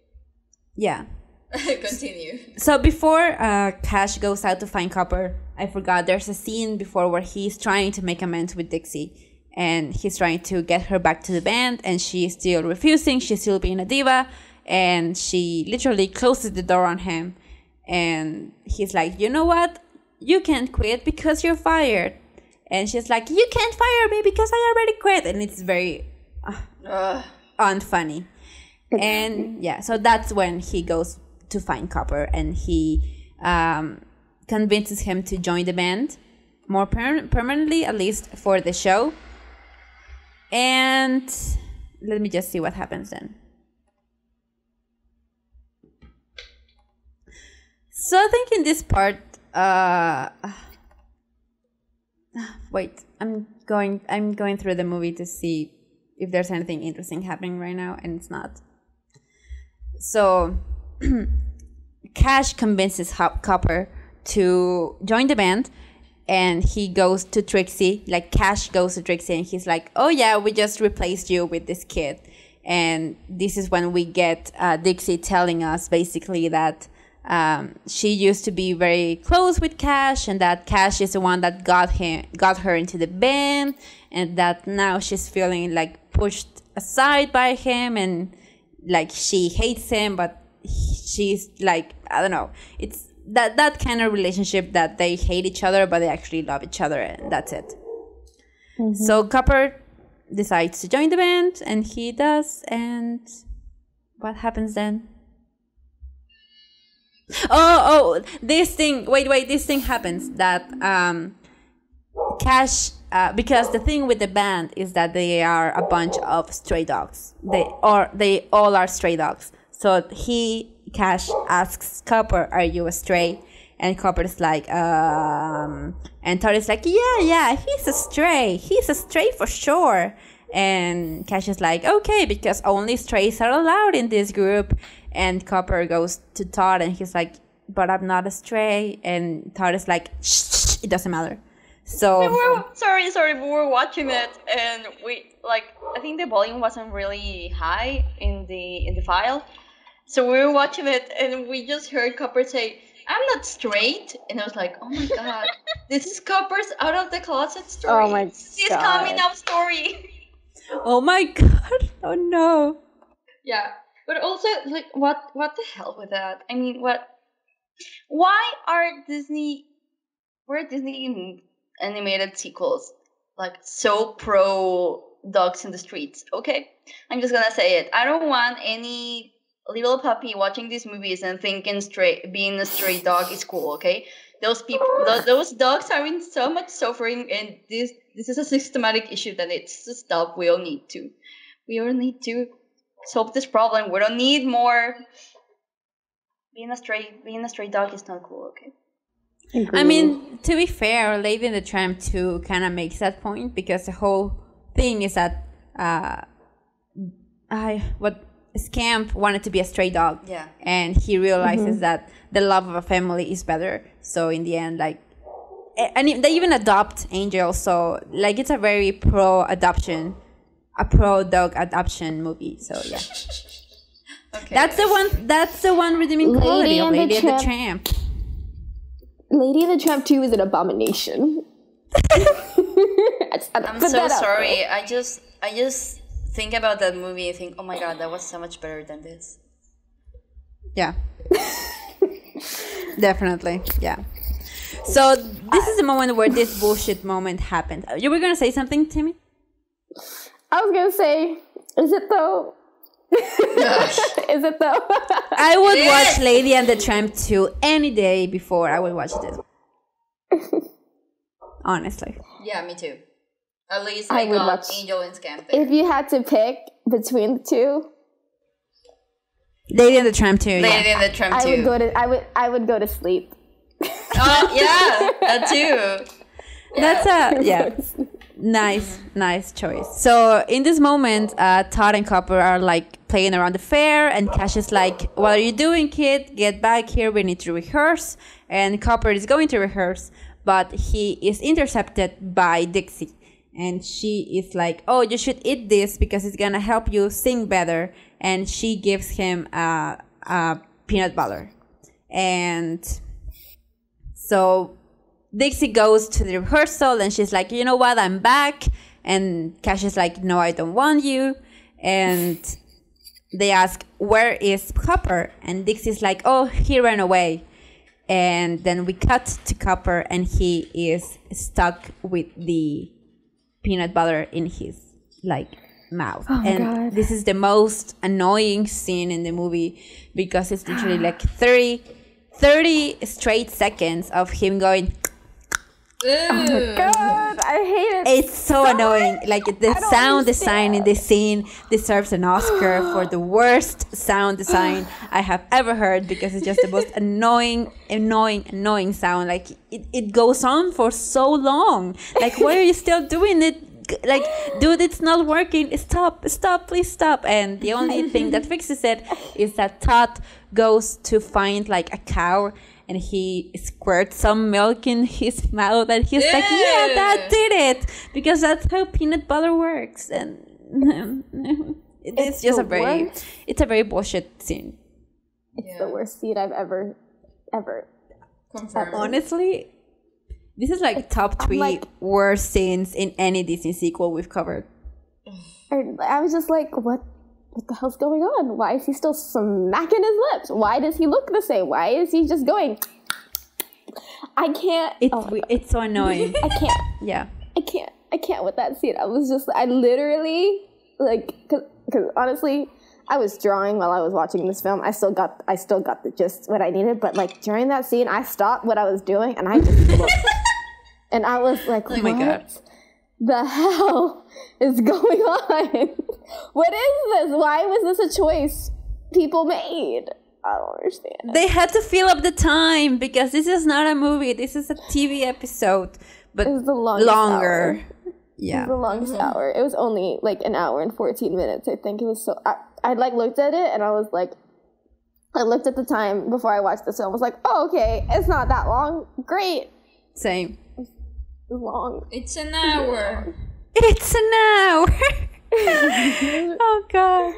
Yeah. Continue. So before Cash goes out to find Copper, I forgot there's a scene before where he's trying to make amends with Dixie, and he's trying to get her back to the band, and she's still refusing. She's still being a diva, and she literally closes the door on him, and he's like, you know what? You can't quit because you're fired. And she's like, you can't fire me because I already quit. And it's very unfunny. And yeah, so that's when he goes to find Copper, and he convinces him to join the band more permanently, at least for the show. And let me just see what happens then. So I think in this part, wait, I'm going through the movie to see if there's anything interesting happening right now, and it's not. So Cash convinces Copper to join the band, and he goes to Trixie. Like, Cash goes to Trixie, and he's like, oh yeah, we just replaced you with this kid. And this is when we get Dixie telling us basically that she used to be very close with Cash, and that Cash is the one that got her into the band, and that now she's feeling like pushed aside by him, and like she hates him, but she's like, I don't know, it's that kind of relationship that they hate each other but they actually love each other, and that's it. Mm-hmm. So Copper decides to join the band, and he does, and what happens then? This thing happens that Cash, because the thing with the band is that they are a bunch of stray dogs. They all are stray dogs. So Cash asks Copper, "Are you a stray?" And Copper's like, and Todd is like, yeah, he's a stray for sure. And Cash is like, okay, because only strays are allowed in this group. And Copper goes to Todd, and he's like, but I'm not a stray. And Todd is like, shh, it doesn't matter. So sorry, we were watching it, and I think the volume wasn't really high in the file. So we were watching it, and we just heard Copper say, I'm not straight. And I was like, oh my god, this is Copper's out of the closet story. Oh my god. His coming out story. Oh my god, oh no. Yeah, but also, like, what the hell with that? I mean, why are Disney animated sequels like so pro dogs in the streets? Okay, I'm just gonna say it. I don't want any little puppy watching these movies and thinking being a stray dog is cool. Okay, those those dogs are in so much suffering, and this is a systematic issue that needs to stop. We all need to solve this problem. We don't need more. Being a stray dog is not cool. Okay. Agreed. I mean, to be fair, Lady and the Tramp 2 kind of makes that point, because the whole thing is that Scamp wanted to be a stray dog. Yeah. And he realizes that the love of a family is better. So in the end, like, and they even adopt Angel. So like, it's a very pro dog adoption movie. So yeah. Okay. That's the one redeeming quality of Lady and the Tramp. Lady and the Tramp 2 is an abomination. I'm so sorry. I just think about that movie and think, oh my god, that was so much better than this. Yeah. Definitely, yeah. So this is the moment where this bullshit moment happened. You were gonna say something, Timmy? I was gonna say, is it though? Is it though? I would watch Lady and the Tramp 2 any day before I would watch this. Honestly. Yeah, me too. At least I I would got watch- Angel and Scamp there. If you had to pick between the two, Lady and the Tramp 2, Lady yeah. and the Tramp 2. I would go to sleep. Oh, yeah, that too. That's yeah. Nice choice. So in this moment, Todd and Copper are like playing around the fair, and Cash is like, "What are you doing, kid? Get back here. We need to rehearse." And Copper is going to rehearse, but he is intercepted by Dixie, and she is like, "Oh, you should eat this because it's gonna help you sing better." And she gives him a peanut butter, and so Dixie goes to the rehearsal and she's like, "You know what? I'm back." And Cash is like, "No, I don't want you." And they ask, "Where is Copper?" And Dixie's like, "Oh, he ran away." And then we cut to Copper and he is stuck with the peanut butter in his mouth. And this is the most annoying scene in the movie because it's literally like 30 straight seconds of him going. God, I hate it. It's so annoying. Like the sound design in this scene deserves an Oscar for the worst sound design I have ever heard because it's just the most annoying sound. Like it goes on for so long. Like, why are you still doing it? Like, dude, it's not working. Stop, please stop. And the only thing that fixes it is that Todd goes to find like a cow and he squirts some milk in his mouth and he's like, "Yeah, that did it," because that's how peanut butter works. And it's just it's a very bullshit scene. It's the worst scene I've ever. Confirmed. Honestly, this is like top 3 worst scenes in any Disney sequel we've covered. I was just like, what the hell's going on? Why is he still smacking his lips? Why does he look the same? Why is he just going? I can't. It's so annoying. I can't. Yeah. I can't with that scene. I literally, because honestly, I was drawing while I was watching this film. I still got the gist, what I needed. But like during that scene, I stopped what I was doing and I just looked. And I was like, oh my God. The hell is going on? What is this? Why was this a choice people made? I don't understand. They had to fill up the time because this is not a movie. This is a TV episode, but it was the longest longer. Hour. Yeah, it was the longest hour. It was only like an hour and 14 minutes. I think it was so. I like looked at it and I was like, I looked at the time before I watched this film. I was like, oh, okay, it's not that long. Great. Same. Long. It's an hour. It's an hour. Oh God.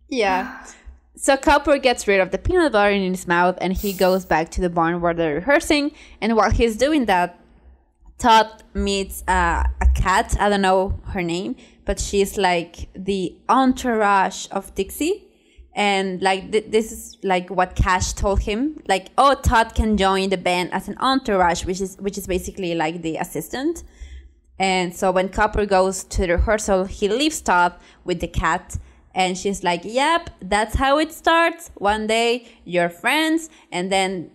Yeah. So Copper gets rid of the peanut butter in his mouth and he goes back to the barn where they're rehearsing. And while he's doing that, Todd meets a cat. I don't know her name, but she's like the entourage of Dixie. And like this is like what Cash told him, like, "Oh, Todd can join the band as an entourage," which is basically like the assistant. And so when Copper goes to the rehearsal, he leaves Todd with the cat, and she's like, "Yep, that's how it starts. One day you're friends, and then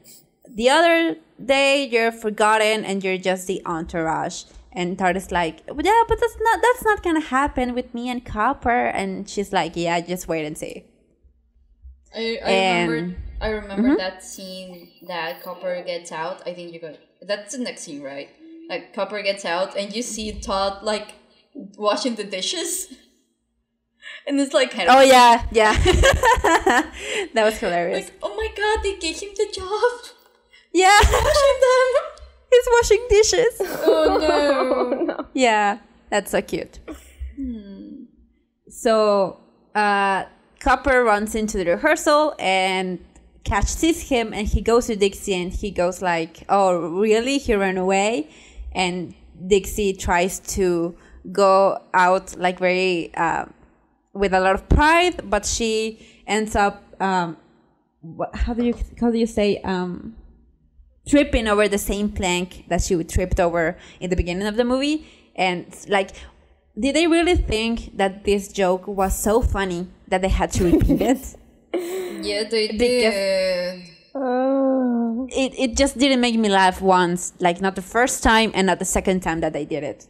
the other day you're forgotten, and you're just the entourage." And Todd is like, "Yeah, but that's not gonna happen with me and Copper." And she's like, "Yeah, just wait and see." I remember that scene that Copper gets out. I think that's the next scene, right? Like Copper gets out and you see Todd like washing the dishes. And it's like kind of yeah. That was hilarious. Like, oh my God, they gave him the job. Yeah. Washing them. He's washing dishes. Oh no. Yeah, that's so cute. So Copper runs into the rehearsal and Cash sees him and he goes to Dixie and he goes like, "Oh, really? He ran away?" And Dixie tries to go out like very with a lot of pride, but she ends up how do you say tripping over the same plank that she tripped over in the beginning of the movie. And like, did they really think that this joke was so funny that they had to repeat it? Yeah, they did. It just didn't make me laugh once, like not the first time and not the second time that they did it.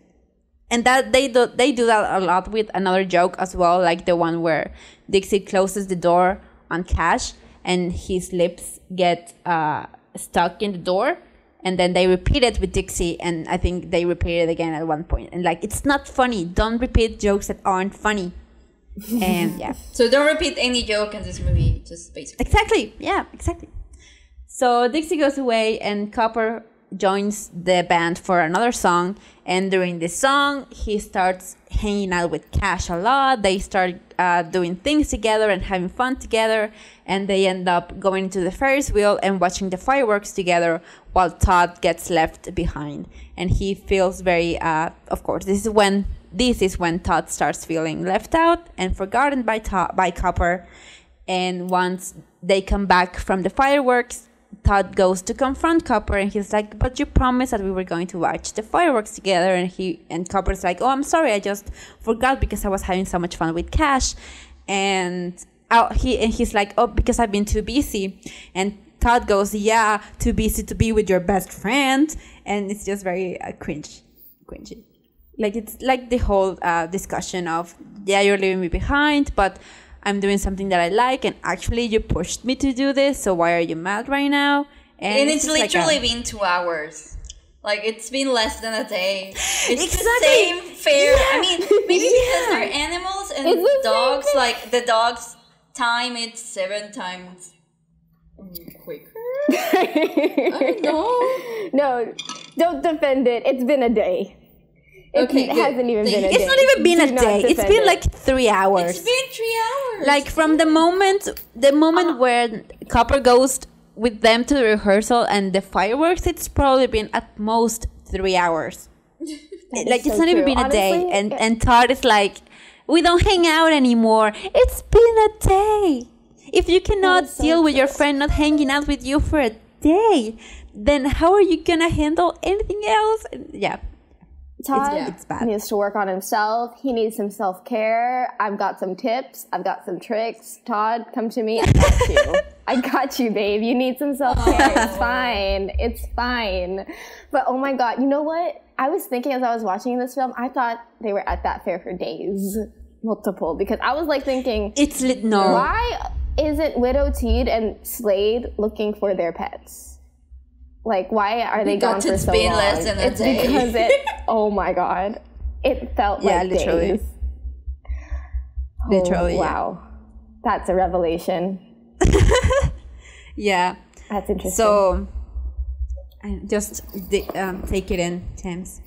And that they do that a lot with another joke as well, like the one where Dixie closes the door on Cash and his lips get stuck in the door, and then they repeat it with Dixie, and I think they repeat it again at one point. And like, it's not funny. Don't repeat jokes that aren't funny. And yeah. So don't repeat any joke in this movie, just basically. Exactly. Yeah, exactly. So Dixie goes away and Copper joins the band for another song, and during this song he starts hanging out with Cash a lot. They start doing things together and having fun together, and they end up going to the Ferris wheel and watching the fireworks together while Todd gets left behind. And he feels very of course this is when Todd starts feeling left out and forgotten by Copper. And once they come back from the fireworks, Todd goes to confront Copper, and he's like, but you promised that we were going to watch the fireworks together. And Copper's like, oh, I'm sorry, I just forgot because I was having so much fun with Cash. And he's like, oh, because I've been too busy. And Todd goes, yeah, too busy to be with your best friend. And it's just very cringy. Like, it's like the whole discussion of, yeah, you're leaving me behind, but I'm doing something that I like, and actually you pushed me to do this, so why are you mad right now? And it's literally been 2 hours. Like, it's been less than a day. It's Exactly. the same fare. Yeah. I mean, maybe because they're animals and It's the dogs, same thing. like, the dog's time, it's 7 times quicker. I don't know. No, don't defend it. It's been a day. Okay, It good. hasn't even been a day. It's not even been Do a not day. It's defend been it. like 3 hours. It's been 3 hours. Like from the moment where Copper goes with them to the rehearsal and the fireworks, it's probably been at most 3 hours. Like, it's so not even true. been a day. Honestly, And Todd is like, we don't hang out anymore. It's been a day. If you cannot is so deal with your friend not hanging out with you for a day, then how are you gonna handle anything else? Yeah. Todd it's bad. needs to work on himself. He needs some self-care. I've got some tips. I've got some tricks. Todd, come to me. I got you. I got you, babe. You need some self-care. It's fine. It's fine. But oh my God, you know what? I was thinking as I was watching this film, I thought they were at that fair for days. Multiple. Because I was like thinking, No. why isn't Widow Teed and Slade looking for their pets? Like, why are they gone Because for it's so been long? less than a It's day. because oh my God. It felt Yeah, like literally. days. Literally, Oh, yeah. wow. That's a revelation. Yeah. That's interesting. So, just take it in, Thames.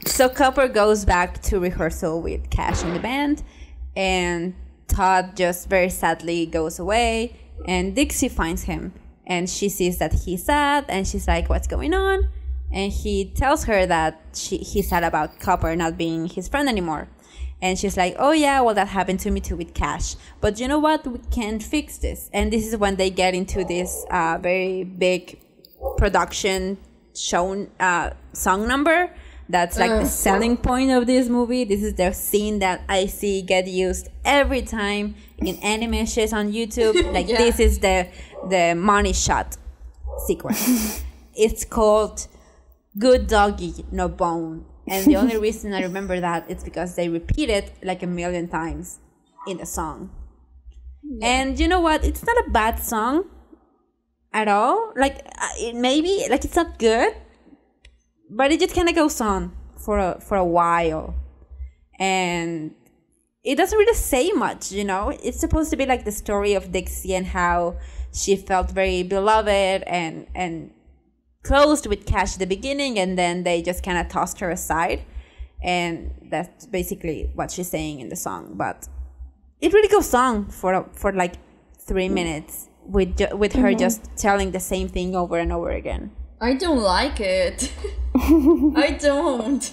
So Copper goes back to rehearsal with Cash and the band, and Todd just very sadly goes away, and Dixie finds him, and she sees that he's sad, and she's like, what's going on? And he tells her that he's sad about Copper not being his friend anymore. And she's like, oh yeah, well, that happened to me too with Cash. But you know what? We can fix this. And this is when they get into this very big production song number. That's like the selling point of this movie. This is the scene that I see get used every time in animations on YouTube. Like, this is the money shot sequence. It's called Good Doggy, No Bone. And the only reason I remember that is because they repeat it like 1,000,000 times in the song. And you know what? It's not a bad song at all. Like, it's not good, but it just kind of goes on for a while. And it doesn't really say much, you know? It's supposed to be like the story of Dixie and how she felt very beloved and closed with Cash at the beginning, and then they just kind of tossed her aside, and that's basically what she's saying in the song. But it really goes on for like 3 minutes with her just telling the same thing over and over again. I don't like it. I don't.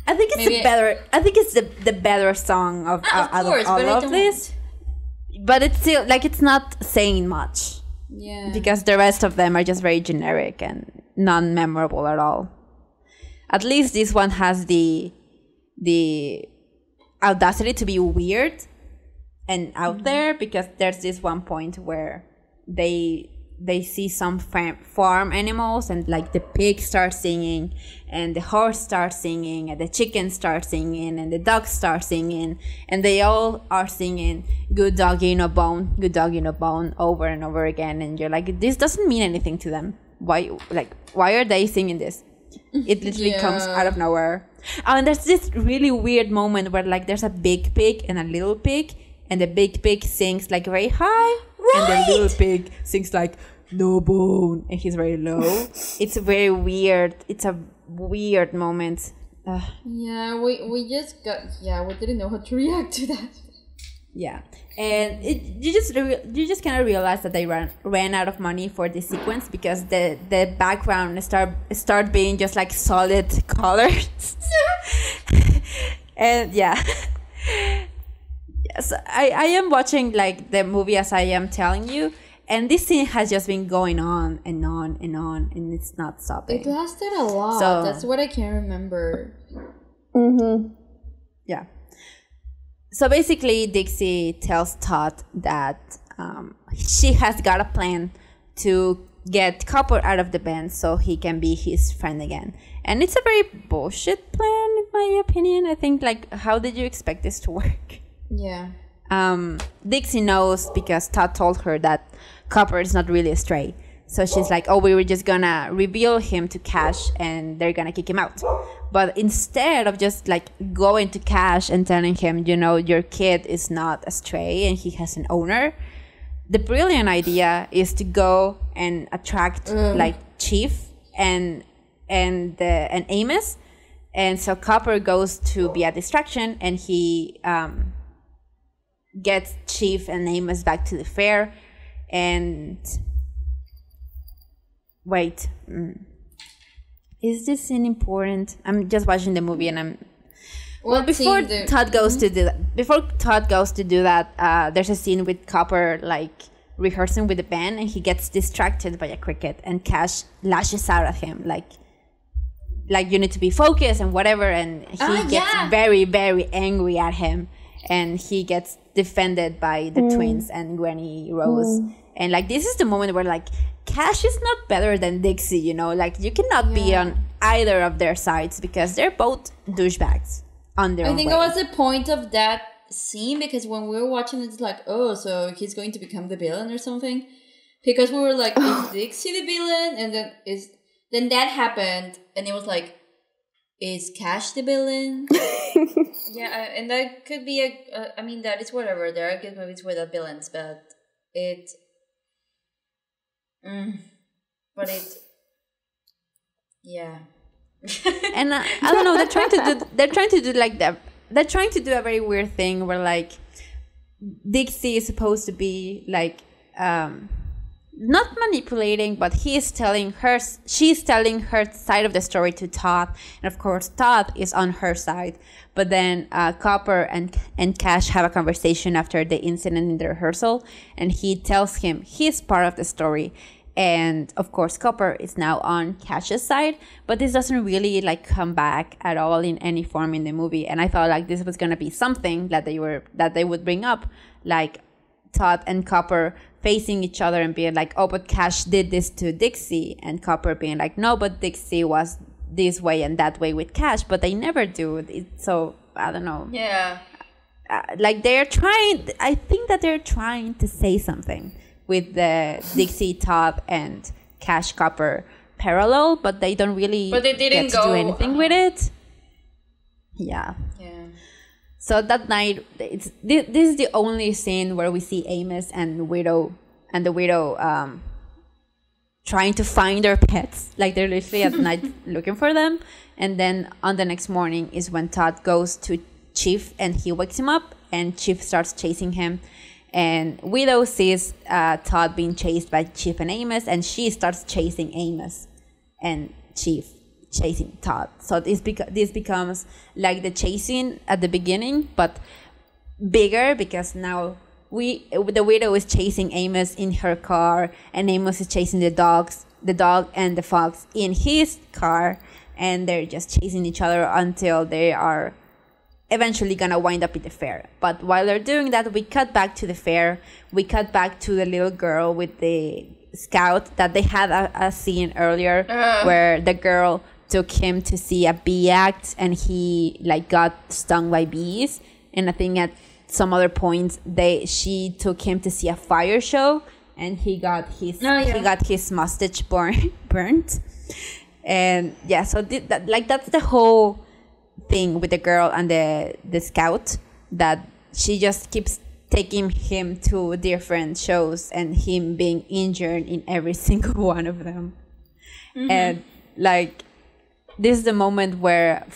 I think it's the better song of Of out course, of all but I of don't. this. But it's still like, it's not saying much. Yeah. because the rest of them are just very generic and non-memorable at all. At least this one has the audacity to be weird and out there, because there's this one point where they see some farm animals, and like the pig starts singing, and the horse starts singing, and the chicken starts singing, and the dog starts singing, and they all are singing "Good doggy no bone, good doggy no bone" over and over again, and you're like, this doesn't mean anything to them. Why are they singing this? It literally comes out of nowhere. Oh, and there's this really weird moment where like there's a big pig and a little pig, and the big pig sings like very high, and the little pig sings like "no bone," and he's very low. It's very weird. It's a weird moment. Yeah, we just got, we didn't know how to react to that. Yeah, and you just kind of realize that they ran out of money for this sequence, because the background start being just like solid colors. And yes, I am watching like the movie as I am telling you, and this scene has just been going on and on and on, and it's not stopping. It lasted a lot. So, that's what I can remember. Yeah. So basically, Dixie tells Todd that she has got a plan to get Copper out of the band so he can be his friend again. And it's a very bullshit plan, in my opinion. I think, like, how did you expect this to work? Yeah. Dixie knows because Todd told her that Copper is not really a stray. So she's like, oh, we were just gonna reveal him to Cash and they're gonna kick him out. But instead of just like going to Cash and telling him, you know, your kid is not a stray and he has an owner, the brilliant idea is to go and attract like Chief and Amos. And so Copper goes to be a distraction, and he gets Chief and Amos back to the fair. And wait, is this scene important? I'm just watching the movie, and before Todd goes to do that, there's a scene with Copper like rehearsing with the band, and he gets distracted by a cricket, and Cash lashes out at him like you need to be focused and whatever, and he gets very, very angry at him, and he gets defended by the twins and Granny Rose. And like this is the moment where like Cash is not better than Dixie, you know, like you cannot be on either of their sides because they're both douchebags on their own way. I think it was the point of that scene, because when we were watching it's like, oh, so he's going to become the villain or something, because we were like, is Dixie the villain? And then that happened, and it was like, is Cash the villain? And that could be I mean, that is whatever. There are good movies without villains, but it. Yeah. And I don't know. They're trying to do a very weird thing where like Dixie is supposed to be like not manipulating, but she's telling her side of the story to Todd, and of course Todd is on her side. But then Copper and Cash have a conversation after the incident in the rehearsal, and he tells him he's part of the story. And of course Copper is now on Cash's side, but this doesn't really like come back at all in any form in the movie. And I thought like this was gonna be something that they would bring up, like Todd and Copper facing each other and being like, oh, but Cash did this to Dixie, and Copper being like, no, but Dixie was this way and that way with Cash, but they never do it. So I don't know. Yeah. Like I think that they're trying to say something with the Dixie, Todd, and Cash Copper parallel, but they don't really do do anything with it. Yeah. Yeah. So that night, this is the only scene where we see Amos and the widow trying to find their pets. Like they're literally at night looking for them. And then on the next morning is when Todd goes to Chief and he wakes him up, and Chief starts chasing him. And Widow sees Todd being chased by Chief and Amos, and she starts chasing Amos and Chief chasing Todd. So this becomes like the chasing at the beginning, but bigger, because now the widow is chasing Amos in her car, and Amos is chasing the dog and the fox in his car, and they're just chasing each other until they are eventually gonna wind up at the fair. But while they're doing that, we cut back to the fair. We cut back to the little girl with the scout that they had a scene earlier where the girl took him to see a bee act, and he like got stung by bees. And I think at some other points she took him to see a fire show, and he got his mustache burnt. And yeah, so that's the whole thing with the girl and the scout, that she just keeps taking him to different shows and him being injured in every single one of them. And like, this is the moment where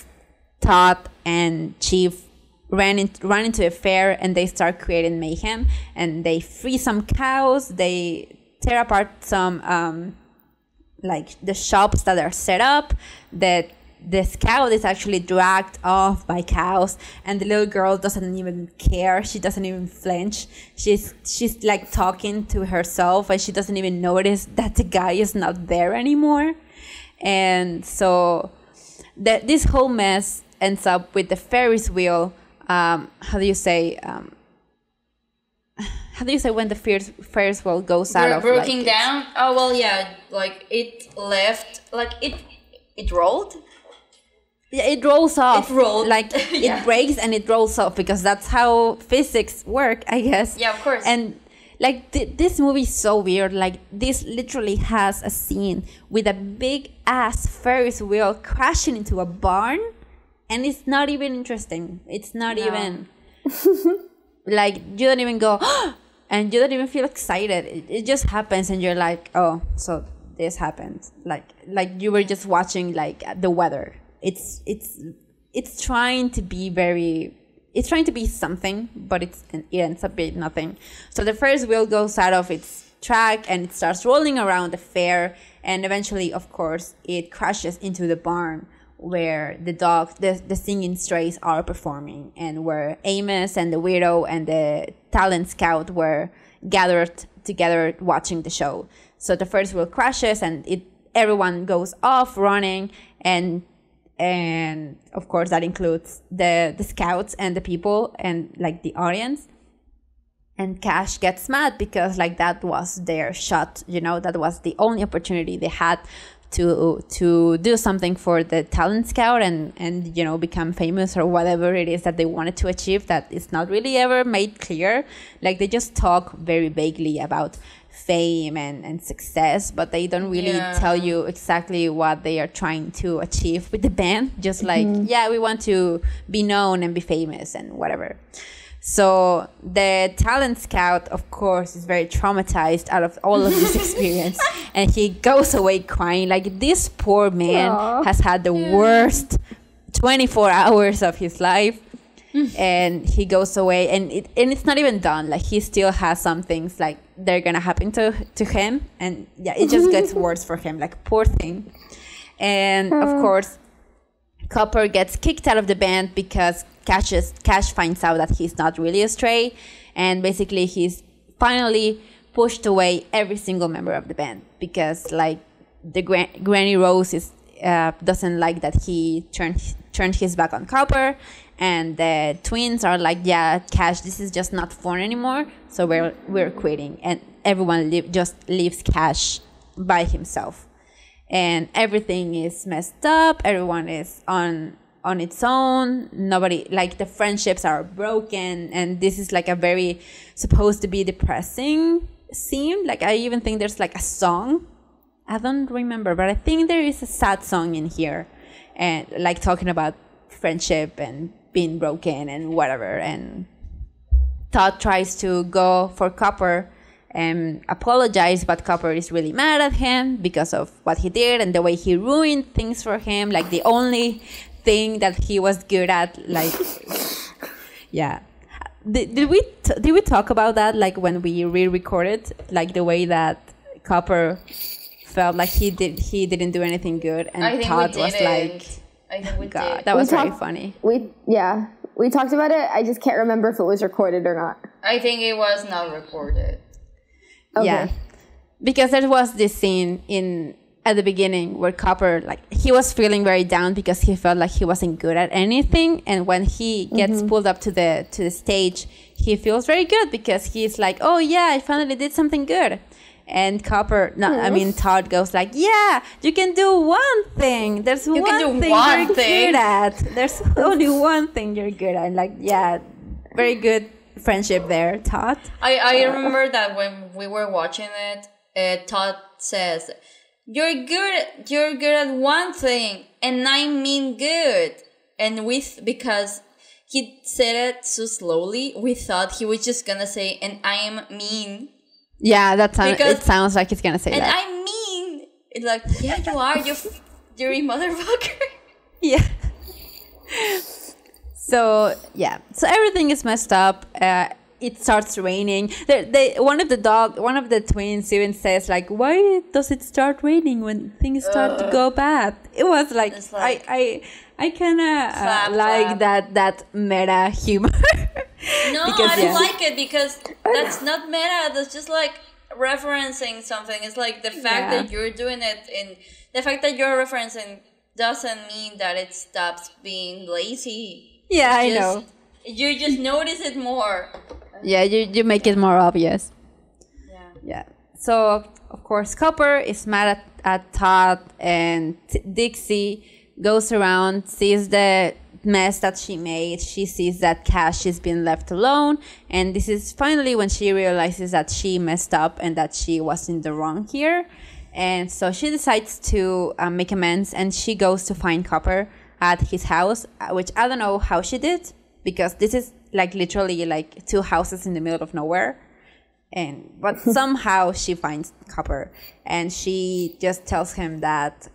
Todd and Chief run into a fair, and they start creating mayhem, and they free some cows, they tear apart some like the shops that are set up, that the scout is actually dragged off by cows, and the little girl doesn't even care. She doesn't even flinch. She's like talking to herself, and she doesn't even notice that the guy is not there anymore. And so this whole mess ends up with the Ferris wheel. How do you say when the Ferris wheel goes out of broken down? Oh well, yeah, like it left, like it rolled. Yeah, it rolls off. It rolled. Like, it breaks and it rolls off, because that's how physics work, I guess. Yeah, of course. And, like, this movie is so weird. Like, this literally has a scene with a big-ass Ferris wheel crashing into a barn, and it's not even interesting. It's not even... like, you don't even go, and you don't even feel excited. It just happens, and you're like, oh, so this happened. Like you were just watching, like, the weather. It's trying to be something, but it ends up being nothing. So the Ferris wheel goes out of its track, and it starts rolling around the fair, and eventually, of course, it crashes into the barn where the singing strays are performing, and where Amos and the widow and the talent scout were gathered together watching the show. So the Ferris wheel crashes, and everyone goes off running, and of course that includes the scouts and the people and like the audience. And Cash gets mad because like that was their shot, that was the only opportunity they had to do something for the talent scout and become famous or whatever it is that they wanted to achieve, that is not really ever made clear. Like, they just talk very vaguely about fame and success, but they don't really tell you exactly what they are trying to achieve with the band. Just like, we want to be known and be famous and whatever. So the talent scout, of course, is very traumatized out of all of this experience, and he goes away crying. Like, this poor man has had the worst 24 hours of his life. And he goes away, and it's not even done. Like, he still has some things like they're gonna happen to him, and it just gets worse for him. Like, poor thing. And of course, Copper gets kicked out of the band because Cash finds out that he's not really a stray, and basically he's finally pushed away every single member of the band because like the Granny Rose doesn't like that he turned his back on Copper. And the twins are like, yeah, Cash, this is just not fun anymore, so we're quitting. And everyone just leaves Cash by himself. And everything is messed up. Everyone is on its own. Nobody, like, the friendships are broken. And this is like a very supposed to be depressing scene. Like, I even think there's like a song. I don't remember, but I think there is a sad song in here. And like talking about friendship and being broken and whatever. And Todd tries to go for Copper and apologize, but Copper is really mad at him because of what he did and the way he ruined things for him. Like, the only thing that he was good at, like, yeah. Did we talk about that, like, when we re-recorded, like, the way that Copper felt like he didn't do anything good, and Todd was like, I think we God, did. that was very funny. We talked about it. I just can't remember if it was recorded or not. I think it was not reported. Okay. Yeah, because there was this scene at the beginning where Copper, like, he was feeling very down because he felt like he wasn't good at anything, and when he gets pulled up to the stage, he feels very good because he's like, oh yeah, I finally did something good. And Todd goes like, yeah, you can do one thing. There's one thing you're good at. There's only one thing you're good at. Like, yeah, very good friendship there, Todd. I remember that when we were watching it, Todd says, you're good at one thing, and I mean good. And because he said it so slowly, we thought he was just gonna say, and I am mean. Yeah, it sounds like he's gonna say and that. And I mean, it's like, yeah, you are, you're a motherfucker. Yeah. So everything is messed up. It starts raining. One of the twins even says like, "Why does it start raining when things start to go bad?" It was like, I kind of like that meta humor. No, I don't like it because that's not meta. That's just like referencing something. It's like the fact that you're doing it, and the fact that you're referencing doesn't mean that it stops being lazy. Yeah, I know. You just notice it more. Yeah, you make it more obvious. Yeah. So, of course, Copper is mad at Todd, and Dixie goes around, sees the mess that she made. She sees that Cash is being left alone, and this is finally when she realizes that she messed up and that she was in the wrong here. And so she decides to make amends, and she goes to find Copper at his house, which I don't know how she did, because this is like literally like 2 houses in the middle of nowhere. But somehow she finds Copper, and she just tells him that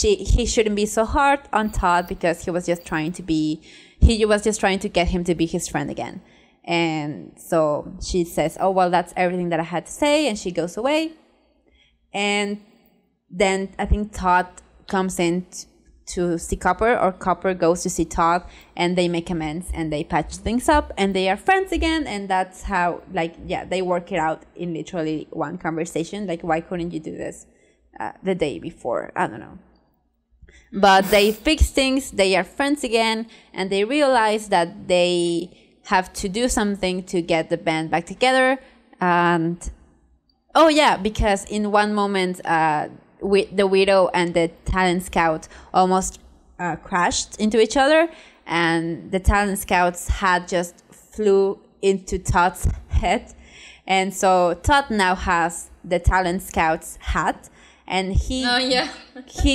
he shouldn't be so hard on Todd because he was just trying to get him to be his friend again. And so she says, oh, well, that's everything that I had to say, and she goes away. And then I think Todd comes in to see Copper, or Copper goes to see Todd, and they make amends and they patch things up and they are friends again. And that's how, they work it out in literally one conversation. Like, why couldn't you do this the day before? I don't know. But they fix things, they are friends again, and they realize that they have to do something to get the band back together. And because in one moment the Widow and the Talent Scout almost crashed into each other, and the Talent Scouts had just flew into Todd's head, and so Todd now has the Talent Scout's hat, and he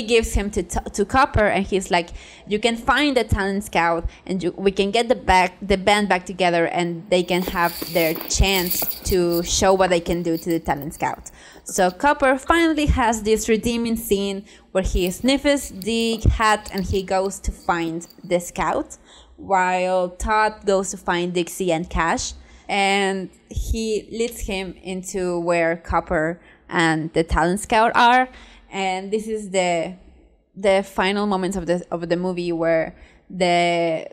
gives him to Copper, and he's like, you can find the Talent Scout, and we can get the band back together, and they can have their chance to show what they can do to the Talent Scout. So Copper finally has this redeeming scene where he sniffs the hat and he goes to find the scout, while Todd goes to find Dixie and Cash, and he leads him into where Copper and the Talent Scout are. And this is the final moments of the movie where the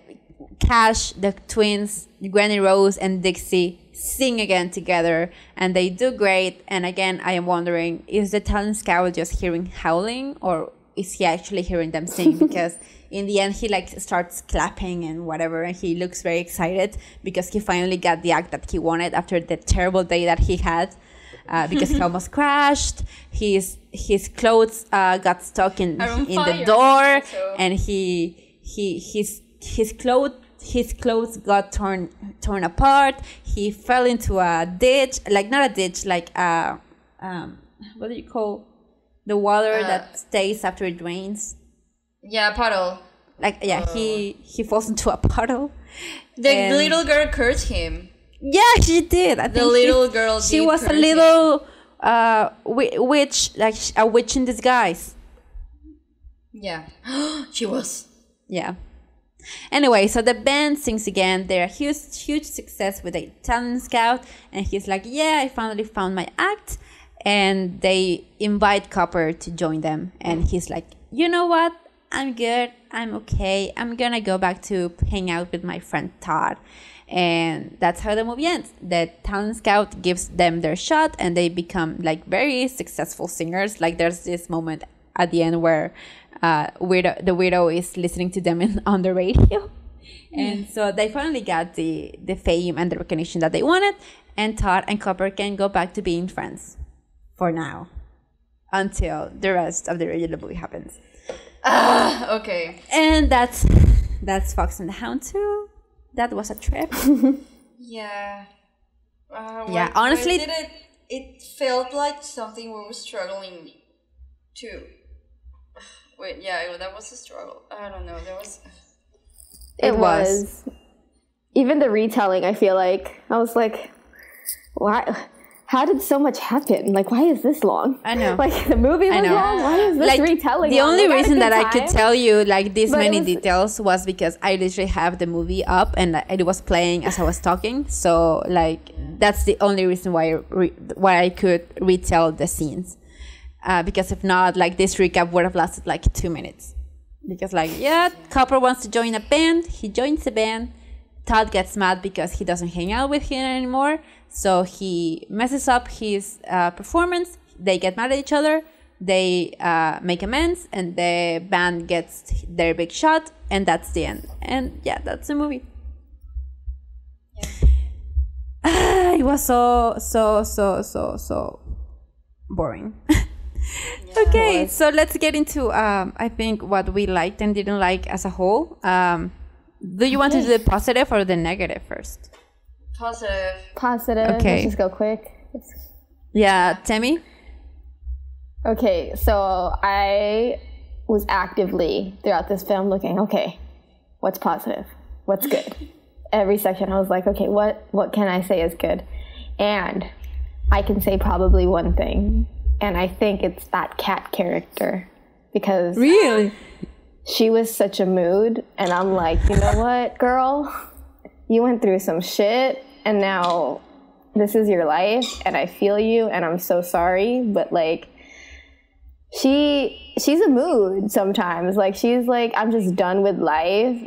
Cash, the twins, Granny Rose and Dixie sing again together, and they do great. And again, I am wondering, is the Talent Scout just hearing howling, or is he actually hearing them sing? Because in the end, he starts clapping and whatever, and he looks very excited because he finally got the act that he wanted after the terrible day that he had, because he almost crashed. His clothes got stuck in the door, and his clothes got torn apart. He fell into a ditch, not a ditch, what do you call the water that stays after it rains? Yeah, puddle. He falls into a puddle. The little girl cursed him. Yeah, she did. I think the little girl. She was a little witch, like a witch in disguise. Yeah, she was. Yeah. Anyway, so the band sings again. They're a huge success with a Talent Scout, and he's like, yeah, I finally found my act. And they invite Copper to join them, and he's like, you know what? I'm good. I'm okay. I'm gonna go back to hang out with my friend Todd. And that's how the movie ends. The talent scout gives them their shot and they become like very successful singers. Like there's this moment at the end where the widow is listening to them on the radio. And so they finally got the fame and the recognition that they wanted. And Todd and Copper can go back to being friends for now until the rest of the regular movie happens. Okay. And that's Fox and the Hound too. That was a trip. Yeah. Yeah, honestly, it felt like something we were struggling to. Wait, yeah, that was a struggle. I don't know. It was. Even the retelling, I feel like. I was like, why? How did so much happen? Like, why is this long? I know. Like, the movie was long. Why is this like, retelling the long? only Like, reason that I could tell you like this many was, details was because I literally have the movie up and it was playing as I was talking. So like that's the only reason why I could retell the scenes. Because if not, like this recap would have lasted like 2 minutes. Because like Copper wants to join a band. He joins the band. Todd gets mad because he doesn't hang out with him anymore. So he messes up his performance. They get mad at each other. They make amends, and the band gets their big shot, and that's the end. And yeah, that's the movie. Yeah. It was so boring. Okay, so let's get into I think what we liked and didn't like as a whole. Do you want to do the positive or the negative first? Positive. Okay. Let's just go quick. Yeah, Temi? Okay, so I was actively throughout this film looking, okay, what's positive? What's good? Every section I was like, okay, what can I say is good? And I can say probably one thing, and I think it's that cat character. Because Really? she was such a mood, and I'm like, you know what, girl? You went through some shit, and now this is your life, and I feel you, and I'm so sorry, but like, she's a mood sometimes. Like, she's like, I'm just done with life.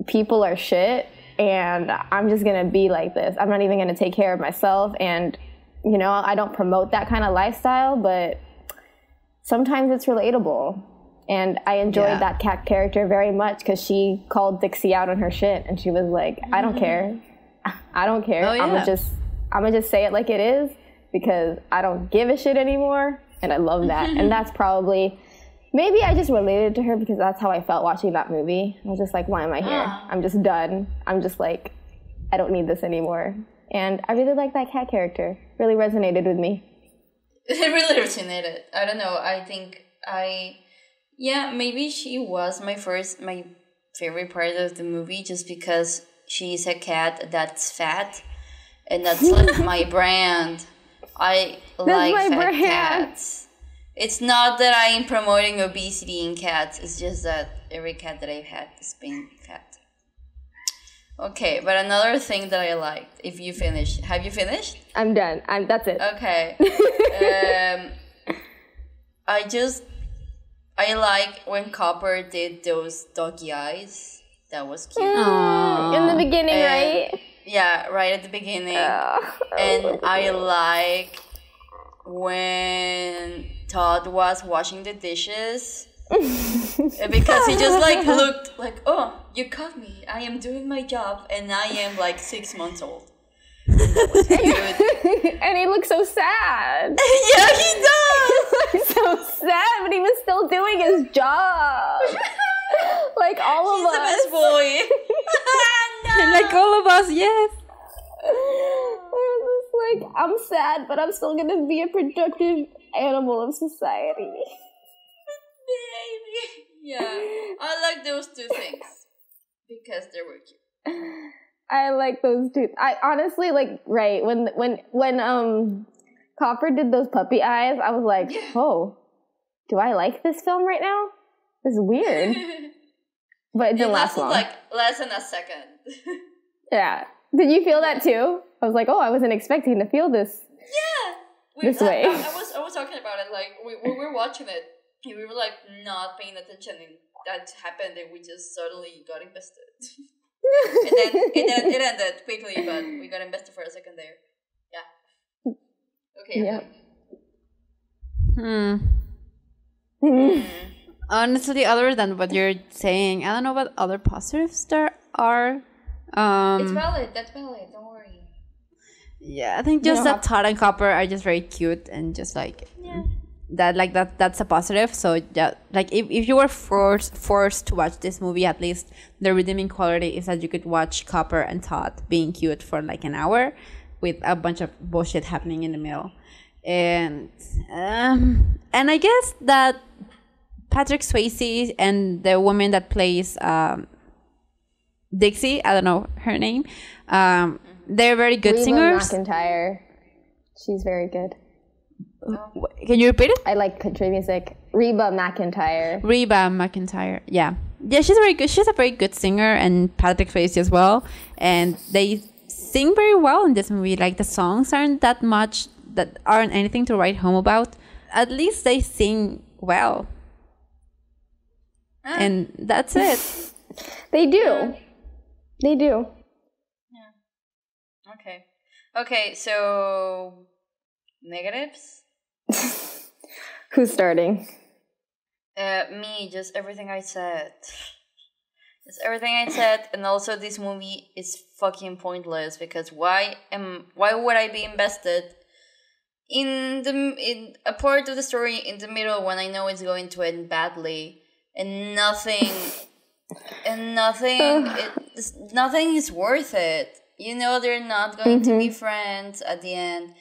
People are shit, and I'm just gonna be like this. I'm not even gonna take care of myself, and you know, I don't promote that kind of lifestyle, but sometimes it's relatable. And I enjoyed that cat character very much because she called Dixie out on her shit, and she was like, I don't care. I don't care. Oh, yeah. I'm gonna just say it like it is because I don't give a shit anymore, and I love that. And that's probably, maybe I just related to her because that's how I felt watching that movie. I was just like, why am I here? I'm just done. I'm just like, I don't need this anymore. And I really like that cat character. Really resonated with me. It really resonated. I don't know. I think maybe she was my favorite part of the movie just because she's a cat that's fat, and that's like my brand. I like fat cats. It's not that I am promoting obesity in cats. It's just that every cat that I've had has been fat. Okay, but another thing that I liked, have you finished? I'm done. That's it. Okay. I like when Copper did those doggy eyes. That was cute. In the beginning, right? Yeah, right at the beginning. And I like when Todd was washing the dishes. Because he just like looked like, oh, you caught me. I am doing my job, and I am like 6 months old. That was cute. And he looked so sad. Yeah, he does. He looked so sad, but he was still doing his job. Like all of us. He's the best boy. No. Like all of us, yes. It's like, I'm sad, but I'm still gonna be a productive animal of society. Baby. Yeah, I like those two things because they were cute. I like those two. I honestly like when Copper did those puppy eyes, I was like, oh, do I like this film right now? This is weird. But it didn't last long. Like less than a second. Yeah. Did you feel that too? I was like, oh, I wasn't expecting to feel this. Yeah. This way. I was talking about it. Like we were watching it, and we were like not paying attention. And that happened and we just suddenly got invested. And then it ended quickly, but we got invested for a second there. Yeah. Okay. Yeah. Honestly, other than what you're saying, I don't know what other positives there are. It's valid. That's valid. Don't worry. Yeah, I think just that Todd and Copper are just very cute and just like that's a positive. So yeah, like if you were forced to watch this movie, at least the redeeming quality is that you could watch Copper and Todd being cute for like an hour with a bunch of bullshit happening in the middle. And I guess that Patrick Swayze and the woman that plays Dixie, I don't know her name, they're very good singers. Reba McEntire, she's very good. Can you repeat it? I like country music. Reba McEntire, yeah, she's very good. She's a very good singer, and Patrick Swayze as well. And they sing very well in this movie. Like the songs aren't anything to write home about. At least they sing well. And that's it. They do. Yeah. Okay, so negatives? Who's starting? Me, just everything I said. Just everything I said, and also this movie is fucking pointless because why would I be invested in a part of the story in the middle when I know it's going to end badly and nothing is worth it. You know they're not going to be friends at the end.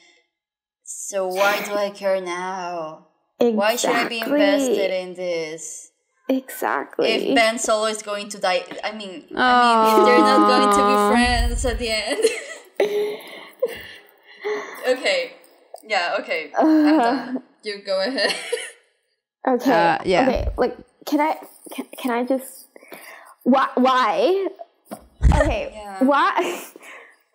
So why do I care now? Exactly. Why should I be invested in this? Exactly. If Ben Solo is going to die, I mean, if they're not going to be friends at the end. Okay. Yeah, okay. I'm done. You go ahead. Okay. Yeah. Okay. Like, can I just? Why? Okay. Yeah. Why?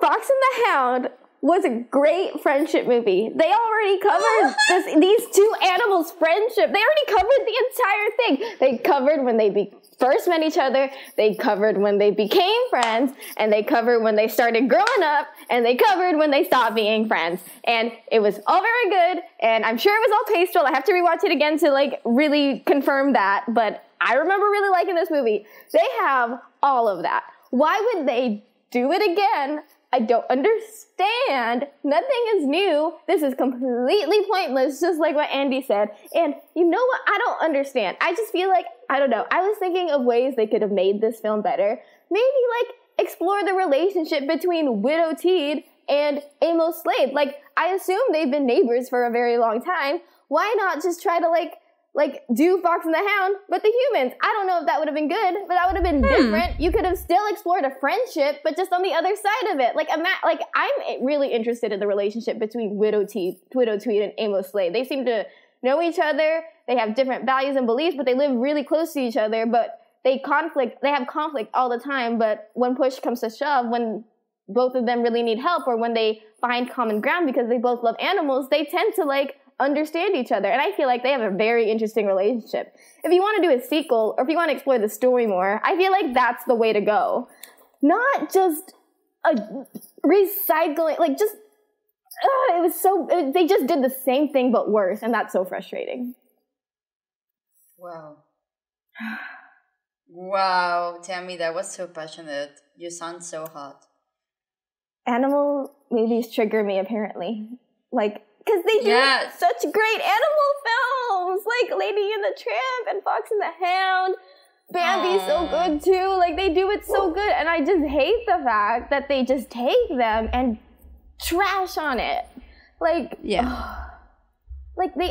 Fox and the Hound was a great friendship movie. They already covered these two animals' friendship. They already covered the entire thing. They covered when they first met each other. They covered when they became friends, and they covered when they started growing up, and they covered when they stopped being friends. And it was all very good, and I'm sure it was all tasteful. I have to rewatch it again to like really confirm that, but I remember really liking this movie. They have all of that. Why would they do it again? I don't understand. Nothing is new. This is completely pointless, just like what Andy said. And you know what? I don't understand. I just feel like, I don't know. I was thinking of ways they could have made this film better. Maybe like explore the relationship between Widow Teed and Amos Slade. Like, I assume they've been neighbors for a very long time. Why not just try to like do Fox and the Hound, but the humans? I don't know if that would have been good, but that would have been different. You could have still explored a friendship, but just on the other side of it. Like, I'm really interested in the relationship between Widow Teed and Amos Slade. They seem to know each other. They have different values and beliefs, but they live really close to each other. But they have conflict all the time. But when push comes to shove, when both of them really need help, or when they find common ground because they both love animals, they tend to like understand each other. And I feel like they have a very interesting relationship. If you want to do a sequel, or if you want to explore the story more, I feel like that's the way to go. Not just a recycling, like just, they just did the same thing but worse, and that's so frustrating. Wow. Wow, Tammy, that was so passionate. You sound so hot. Animal movies trigger me, apparently. Like, because they do such great animal films, like Lady and the Tramp and Fox and the Hound. Bambi's so good too. Like, they do it so good, and I just hate the fact that they just take them and trash on it. Like,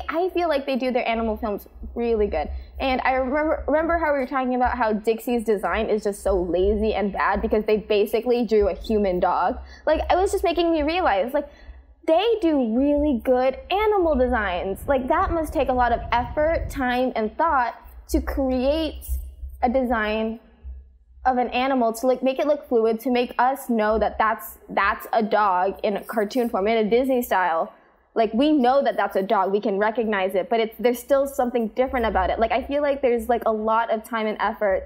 I feel like they do their animal films really good. And I remember how we were talking about how Dixie's design is just so lazy and bad because they basically drew a human dog. Like, it was just making me realize, like, they do really good animal designs. Like, that must take a lot of effort, time, and thought to create a design of an animal, to like make it look fluid, to make us know that that's a dog in a cartoon form, in a Disney style. Like, we know that that's a dog. We can recognize it, but there's still something different about it. Like, I feel like there's like a lot of time and effort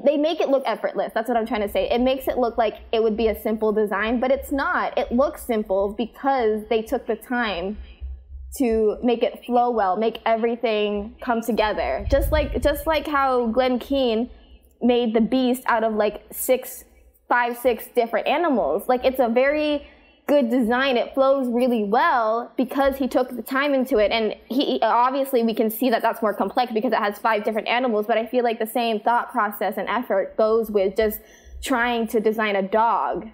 they make it look effortless. That's what I'm trying to say. It makes it look like it would be a simple design, but it's not. It looks simple because they took the time to make it flow well, make everything come together. Just like how Glenn Keane made the Beast out of like 5, 6 different animals. Like, it's a very good design. It flows really well because he took the time into it. And he obviously, we can see that that's more complex because it has 5 different animals, but I feel like the same thought process and effort goes with just trying to design a dog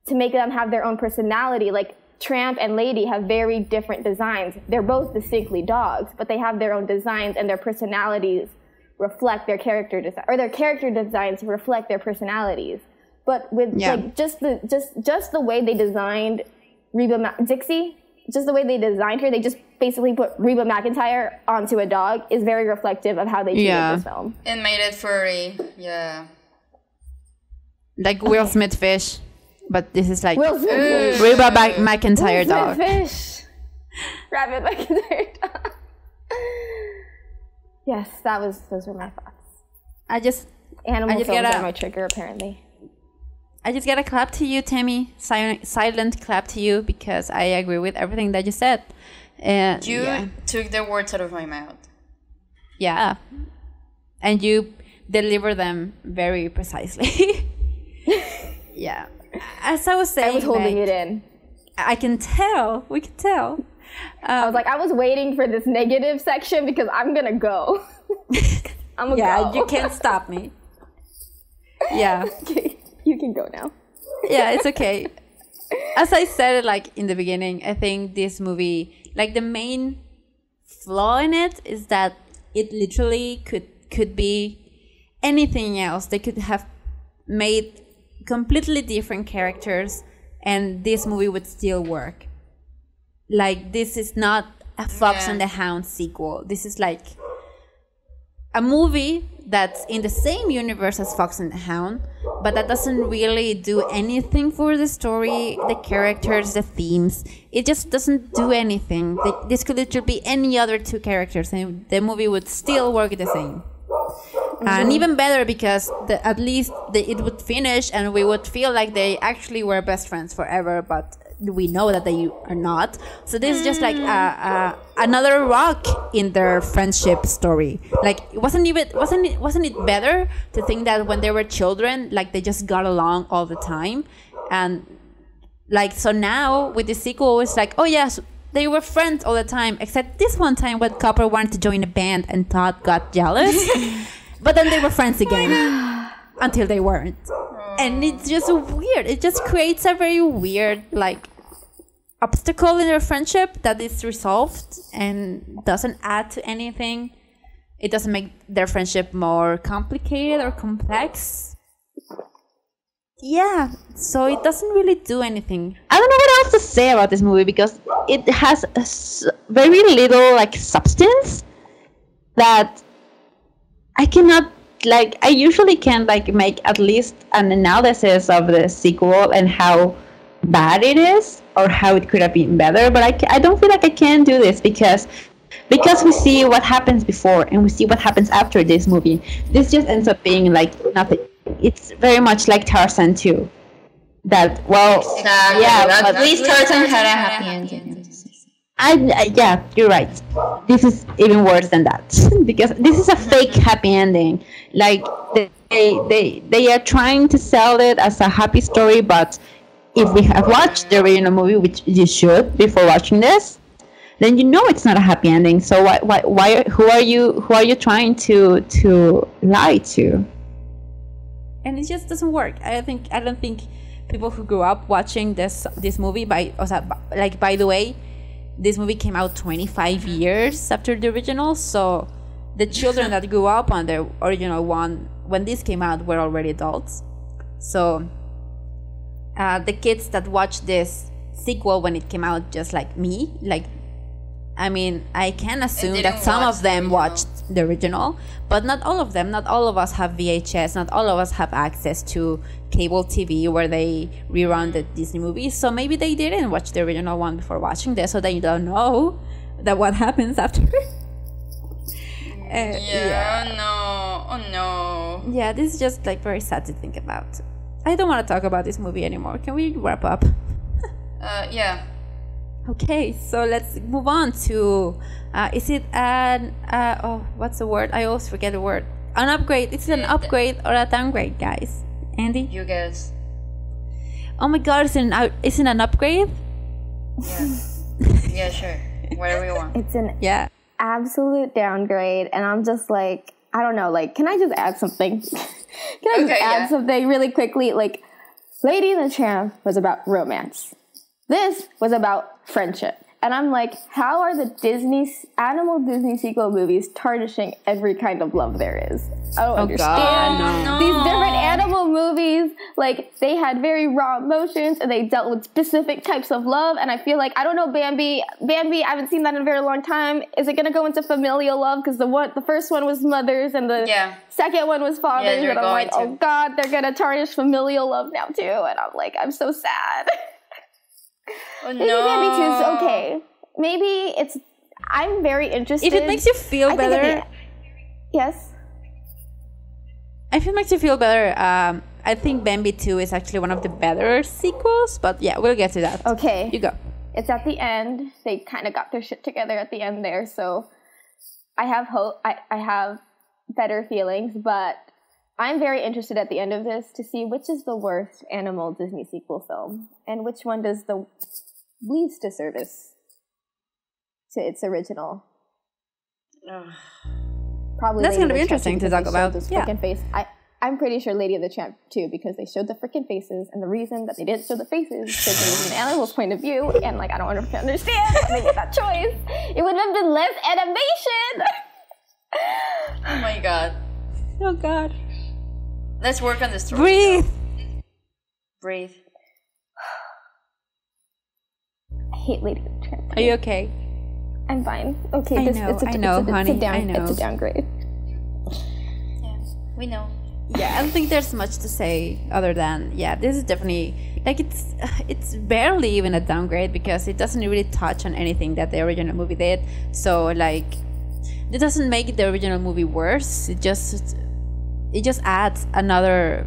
to make them have their own personality. Like, Tramp and Lady have very different designs. They're both distinctly dogs, but they have their own designs, and their personalities reflect their character design, or their character designs reflect their personalities. But with like just the way they designed Dixie, just the way they designed her, they just basically put Reba McEntire onto a dog is very reflective of how they treated this film. And made it furry, like Will Smith fish. But this is like Will Smith Reba McEntire dog. Fish. Rabbit McEntire dog. Yes, those were my thoughts. Animal films are my trigger, apparently. I just gotta clap to you, Tammy. Silent clap to you, because I agree with everything that you said. You took the words out of my mouth. Yeah. And you deliver them very precisely. Yeah. As I was saying, I was holding it in. I can tell. We can tell. I was like, I was waiting for this negative section because I'm gonna go. I'm gonna go. Yeah, you can't stop me. Yeah. Okay, you can go now. Yeah, it's okay. As I said, like in the beginning, I think this movie, like the main flaw in it is that it literally could be anything else. They could have made completely different characters and this movie would still work. Like, this is not a Fox and the Hound sequel. This is like a movie that's in the same universe as Fox and the Hound, but that doesn't really do anything for the story, the characters, the themes. It just doesn't do anything. This could literally be any other 2 characters and the movie would still work the same. And even better, because at least it would finish and we would feel like they actually were best friends forever, but we know that they are not. So this is just like another rock in their friendship story. Like, wasn't it better to think that when they were children, like they just got along all the time? And like, so now with the sequel, it's like, oh yes, they were friends all the time, except this one time when Copper wanted to join a band and Todd got jealous. But then they were friends again until they weren't. And it's just weird. It just creates a very weird, like, obstacle in their friendship that is resolved and doesn't add to anything. It doesn't make their friendship more complicated or complex. Yeah, so it doesn't really do anything. I don't know what else to say about this movie because it has very little, like, substance that I cannot, like, I usually can, like, make at least an analysis of the sequel and how bad it is or how it could have been better, but I don't feel like I can do this because we see what happens before and we see what happens after this movie. This just ends up being, like, nothing. It's very much like Tarzan 2. That, well, exactly. Yeah, At least Tarzan had a happy ending. Yeah, you're right. This is even worse than that because this is a fake happy ending. Like, they are trying to sell it as a happy story, but if we have watched the original movie, which you should before watching this, then you know it's not a happy ending. So why who are you trying to lie to? And it just doesn't work. I don't think people who grew up watching this movie by the way, this movie came out 25 years after the original, so the children that grew up on the original one when this came out were already adults. So the kids that watched this sequel when it came out, just like me, like, I mean, I can assume that some of them watched the original, but not all of them. Not all of us have VHS. Not all of us have access to cable TV where they rerun the Disney movies. So maybe they didn't watch the original one before watching this, so they don't know that what happens after. No. Oh no. Yeah, this is just like very sad to think about. I don't want to talk about this movie anymore. Can we wrap up? Yeah. Okay, so let's move on to is it an what's the word? I always forget the word. An upgrade. Is it an upgrade or a downgrade, guys? Andy? You guess. Oh my god, is it an upgrade? Yeah. Yeah, sure. Whatever you want. It's an Yeah. absolute downgrade, and I'm just like, I don't know, like, can I just add something? Can I just add something really quickly? Like, Lady and the Tramp was about romance. This was about friendship. And I'm like, how are the animal Disney sequel movies tarnishing every kind of love there is? I don't understand. God, no. These different animal movies, like, they had very raw emotions and they dealt with specific types of love. And I feel like, I don't know, Bambi, I haven't seen that in a very long time. Is it going to go into familial love? Because the first one was mothers and the second one was fathers. Yeah, and I'm like, oh God, they're going to tarnish familial love now too. And I'm like, I'm so sad. Oh, Maybe Bambi 2 is okay. Maybe I'm very interested. If it makes you feel better. Yes. If it makes you feel better, I think Bambi 2 is actually one of the better sequels, but yeah, we'll get to that. Okay. You go. It's at the end. They kind of got their shit together at the end there, so I have hope. I have better feelings, but I'm very interested at the end of this to see which is the worst animal Disney sequel film and which one does the least disservice to its original. Probably that's going to be interesting to talk about. Yeah. Face. I'm pretty sure Lady of the Tramp too, because they showed the freaking faces, and the reason that they didn't show the faces is because it was an animal's point of view, and like I don't understand why they made that choice. It would have been less animation. Oh my god. Oh god. Let's work on the story. Breathe. Breathe. I hate Lady of the Tramp. Are you okay? I'm fine. Okay, honey. It's a downgrade. Yeah, we know. Yeah, I don't think there's much to say other than this is definitely like it's barely even a downgrade because it doesn't really touch on anything that the original movie did. So like, it doesn't make the original movie worse. It just adds another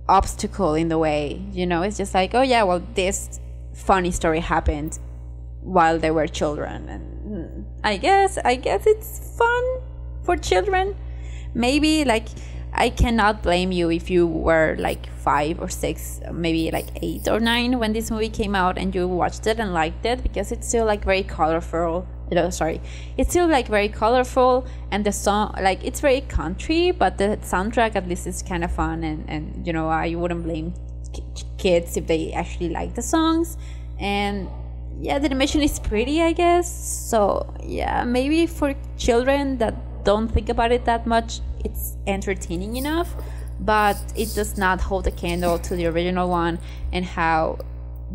obstacle in the way. You know, it's just like, oh yeah, well, this funny story happened while they were children, and I guess it's fun for children. Maybe like I cannot blame you if you were like 5 or 6, maybe like 8 or 9 when this movie came out and you watched it and liked it, because it's still like very colorful. It's still like very colorful, and the song, like, it's very country, but the soundtrack at least is kind of fun, and you know, I wouldn't blame kids if they actually like the songs. And yeah, the animation is pretty, I guess. So yeah, maybe for children that don't think about it that much, it's entertaining enough, but it does not hold a candle to the original one and how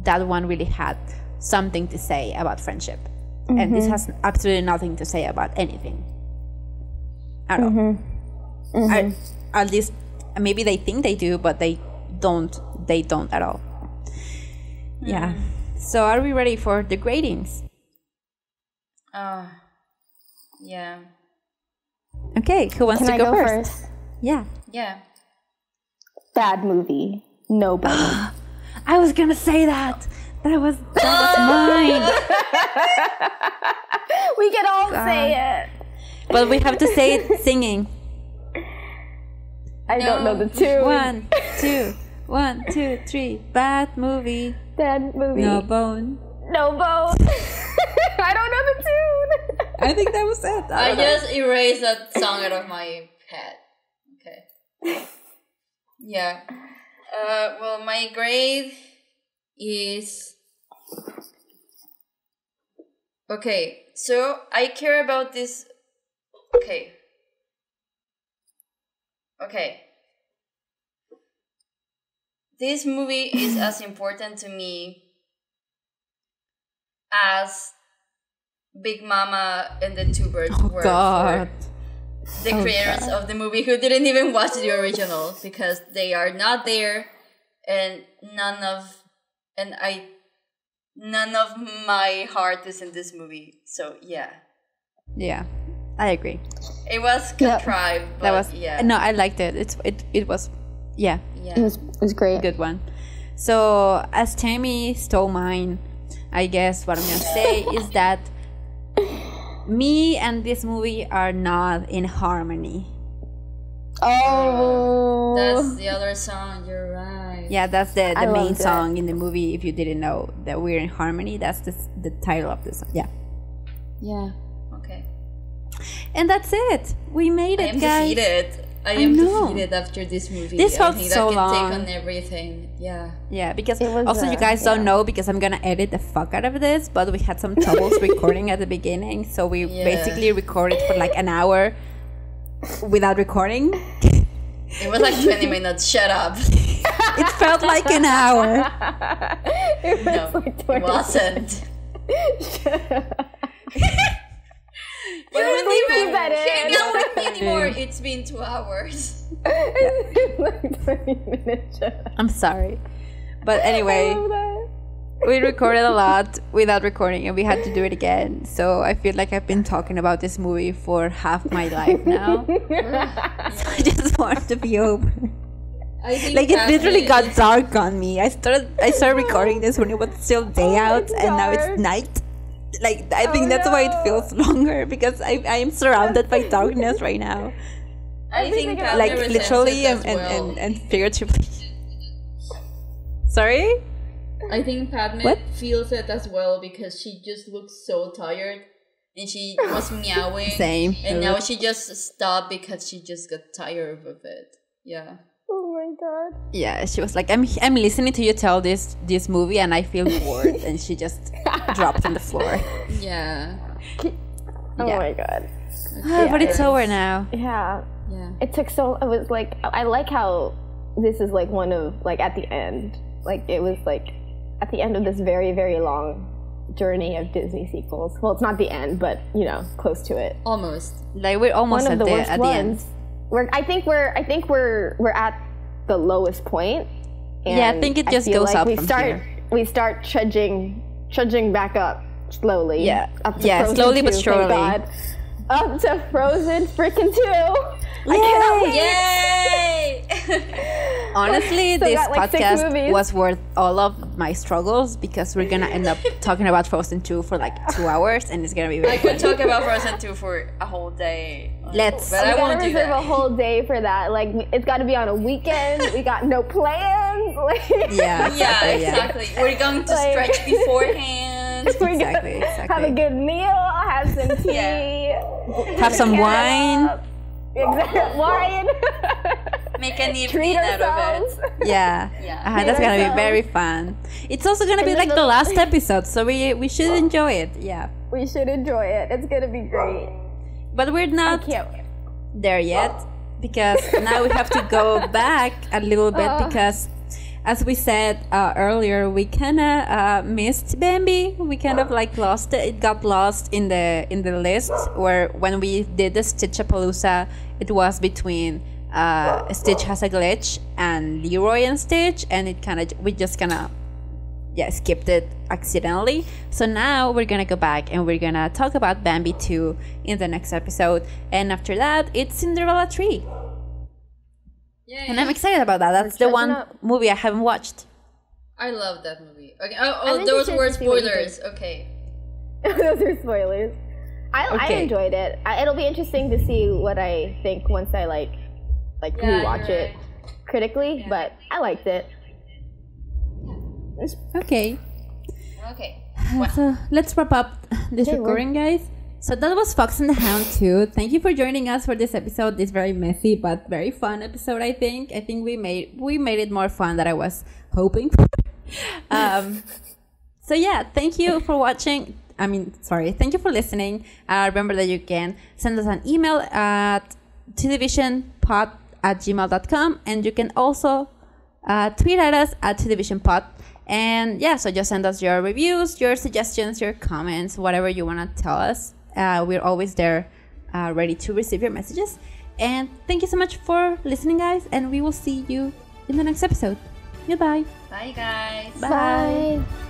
that one really had something to say about friendship. Mm-hmm. And this has absolutely nothing to say about anything at all. Mm-hmm. At least maybe they think they do, but they don't at all. Mm. Yeah. So are we ready for the gradings? Yeah. Okay, who wants to go first? Yeah. Yeah. Bad movie. No bone. I was gonna say that. That was mine. We can all say it. But we have to say it singing. I don't know the tune. 1, 2, 1, 2, 3. Bad movie. Bad movie. No bone. No bone. I don't know the tune. I think that was it. I just erased that song out of my head. Okay. Yeah. Well, my grade is... Okay, so I care about this... Okay. This movie is as important to me as Big Mama and the Two Birds were God. for the creators of the movie who didn't even watch the original because they are not there, and none of my heart is in this movie. So yeah, I agree. it was contrived. But That was yeah. no, I liked it. It was It was great. a good one. So as Tammy stole mine, I guess what I'm gonna say is that me and this movie are not in harmony. Oh, That's the other song. You're right. Yeah, that's the I main loved it. song in the movie. If you didn't know that we're in harmony, that's the title of the song. Yeah, Okay. and that's it. We made I it, am guys. defeated. I am know. defeated after this movie. This felt I think so that can long. take on everything. Yeah. Yeah, because It was, also you guys don't yeah. know because I'm gonna edit the fuck out of this, but we had some troubles recording at the beginning, so we basically recorded for like an hour without recording. It was like 20 minutes. Shut up. It felt like an hour. No, it wasn't. You wouldn't even that in. hang out with me anymore. It's been 2 hours. like 20 minutes. I'm sorry, but anyway, we recorded a lot without recording, and we had to do it again. So I feel like I've been talking about this movie for half my life now. So I just want it to be over. I think Like it literally Catherine got dark on me. I started recording this when it was still day out, and now it's dark. night. Like I think that's why it feels longer because I am surrounded by darkness right now, I think Catherine like resents literally it as well. and figuratively. Sorry. I think Padme What? feels it as well because she just looks so tired and she was meowing. Same. And now she just stopped because she just got tired of it. Yeah. Oh my god. Yeah, she was like, I'm listening to you tell this movie and I feel bored, and she just dropped on the floor. Yeah. Oh Yeah. my god. But it's over now. Yeah. Yeah. It took so. It was like I like how this is like one of like at the end. Like it was like at the end of this very very long journey of Disney sequels. Well, it's not the end, but you know, close to it. Almost. Like we're almost One at of the the worst at the end. ones. I think we're at the lowest point. Yeah, I and think it just feel goes like up we from start here. we start trudging back up slowly. Yeah. Up to Yeah, Frozen slowly but 2, thank surely. God. Up to Frozen freaking 2. I cannot wait. Yay! Honestly, So this got, like, 6 podcast movies. was worth all of my struggles because we're gonna end up talking about Frozen 2 for like 2 hours, and it's gonna be very I could fun. talk about Frozen 2 for a whole day. Let's. But We I gotta won't do reserve a that. whole day for that. Like it's got to be on a weekend. We got no plans. Like, Yeah, Yeah, exactly. Yeah. exactly. We're going to Like- stretch beforehand. we're Exactly, gonna have a exactly. good meal, have some tea, Have some Canada. wine. Exactly, wine. Make an evening Treat out ourselves. of it. Yeah. Yeah. That's gonna be ourselves. very fun. It's also gonna be And like then the the- last episode, so we should enjoy it. Yeah. We should enjoy it. It's gonna be great. But we're I not can't wait. there yet because now we have to go back a little bit because as we said earlier, we kind of missed Bambi. We kind of like lost it. It got lost in the list where when we did the Stitchapalooza, it was between Stitch Has a Glitch and Leroy and Stitch, and it kind of we just kind of skipped it accidentally. So now we're gonna go back and we're gonna talk about Bambi 2 in the next episode, and after that it's Cinderella 3. Yay. And I'm excited about that. That's the one dressing up. movie I haven't watched. I love that movie. Okay. Oh, I'm those interested were to see what you spoilers. Okay. Those are spoilers. I Okay. enjoyed it. It'll be interesting to see what I think once I like Yeah, rewatch you're it critically. But I liked it. Okay. Okay. So let's wrap up this Okay, recording, guys. So that was Fox and the Hound 2. Thank you for joining us for this episode. This very messy but very fun episode, I think. I think we made it more fun than I was hoping for. So yeah, thank you for watching. Thank you for listening. Remember that you can send us an email at tdivisionpod@gmail.com, and you can also tweet at us at tdivisionpod. And yeah, so just send us your reviews, your suggestions, your comments, whatever you want to tell us. We're always there, ready to receive your messages. And thank you so much for listening, guys, and we will see you in the next episode. Goodbye. Bye, guys. Bye. Bye.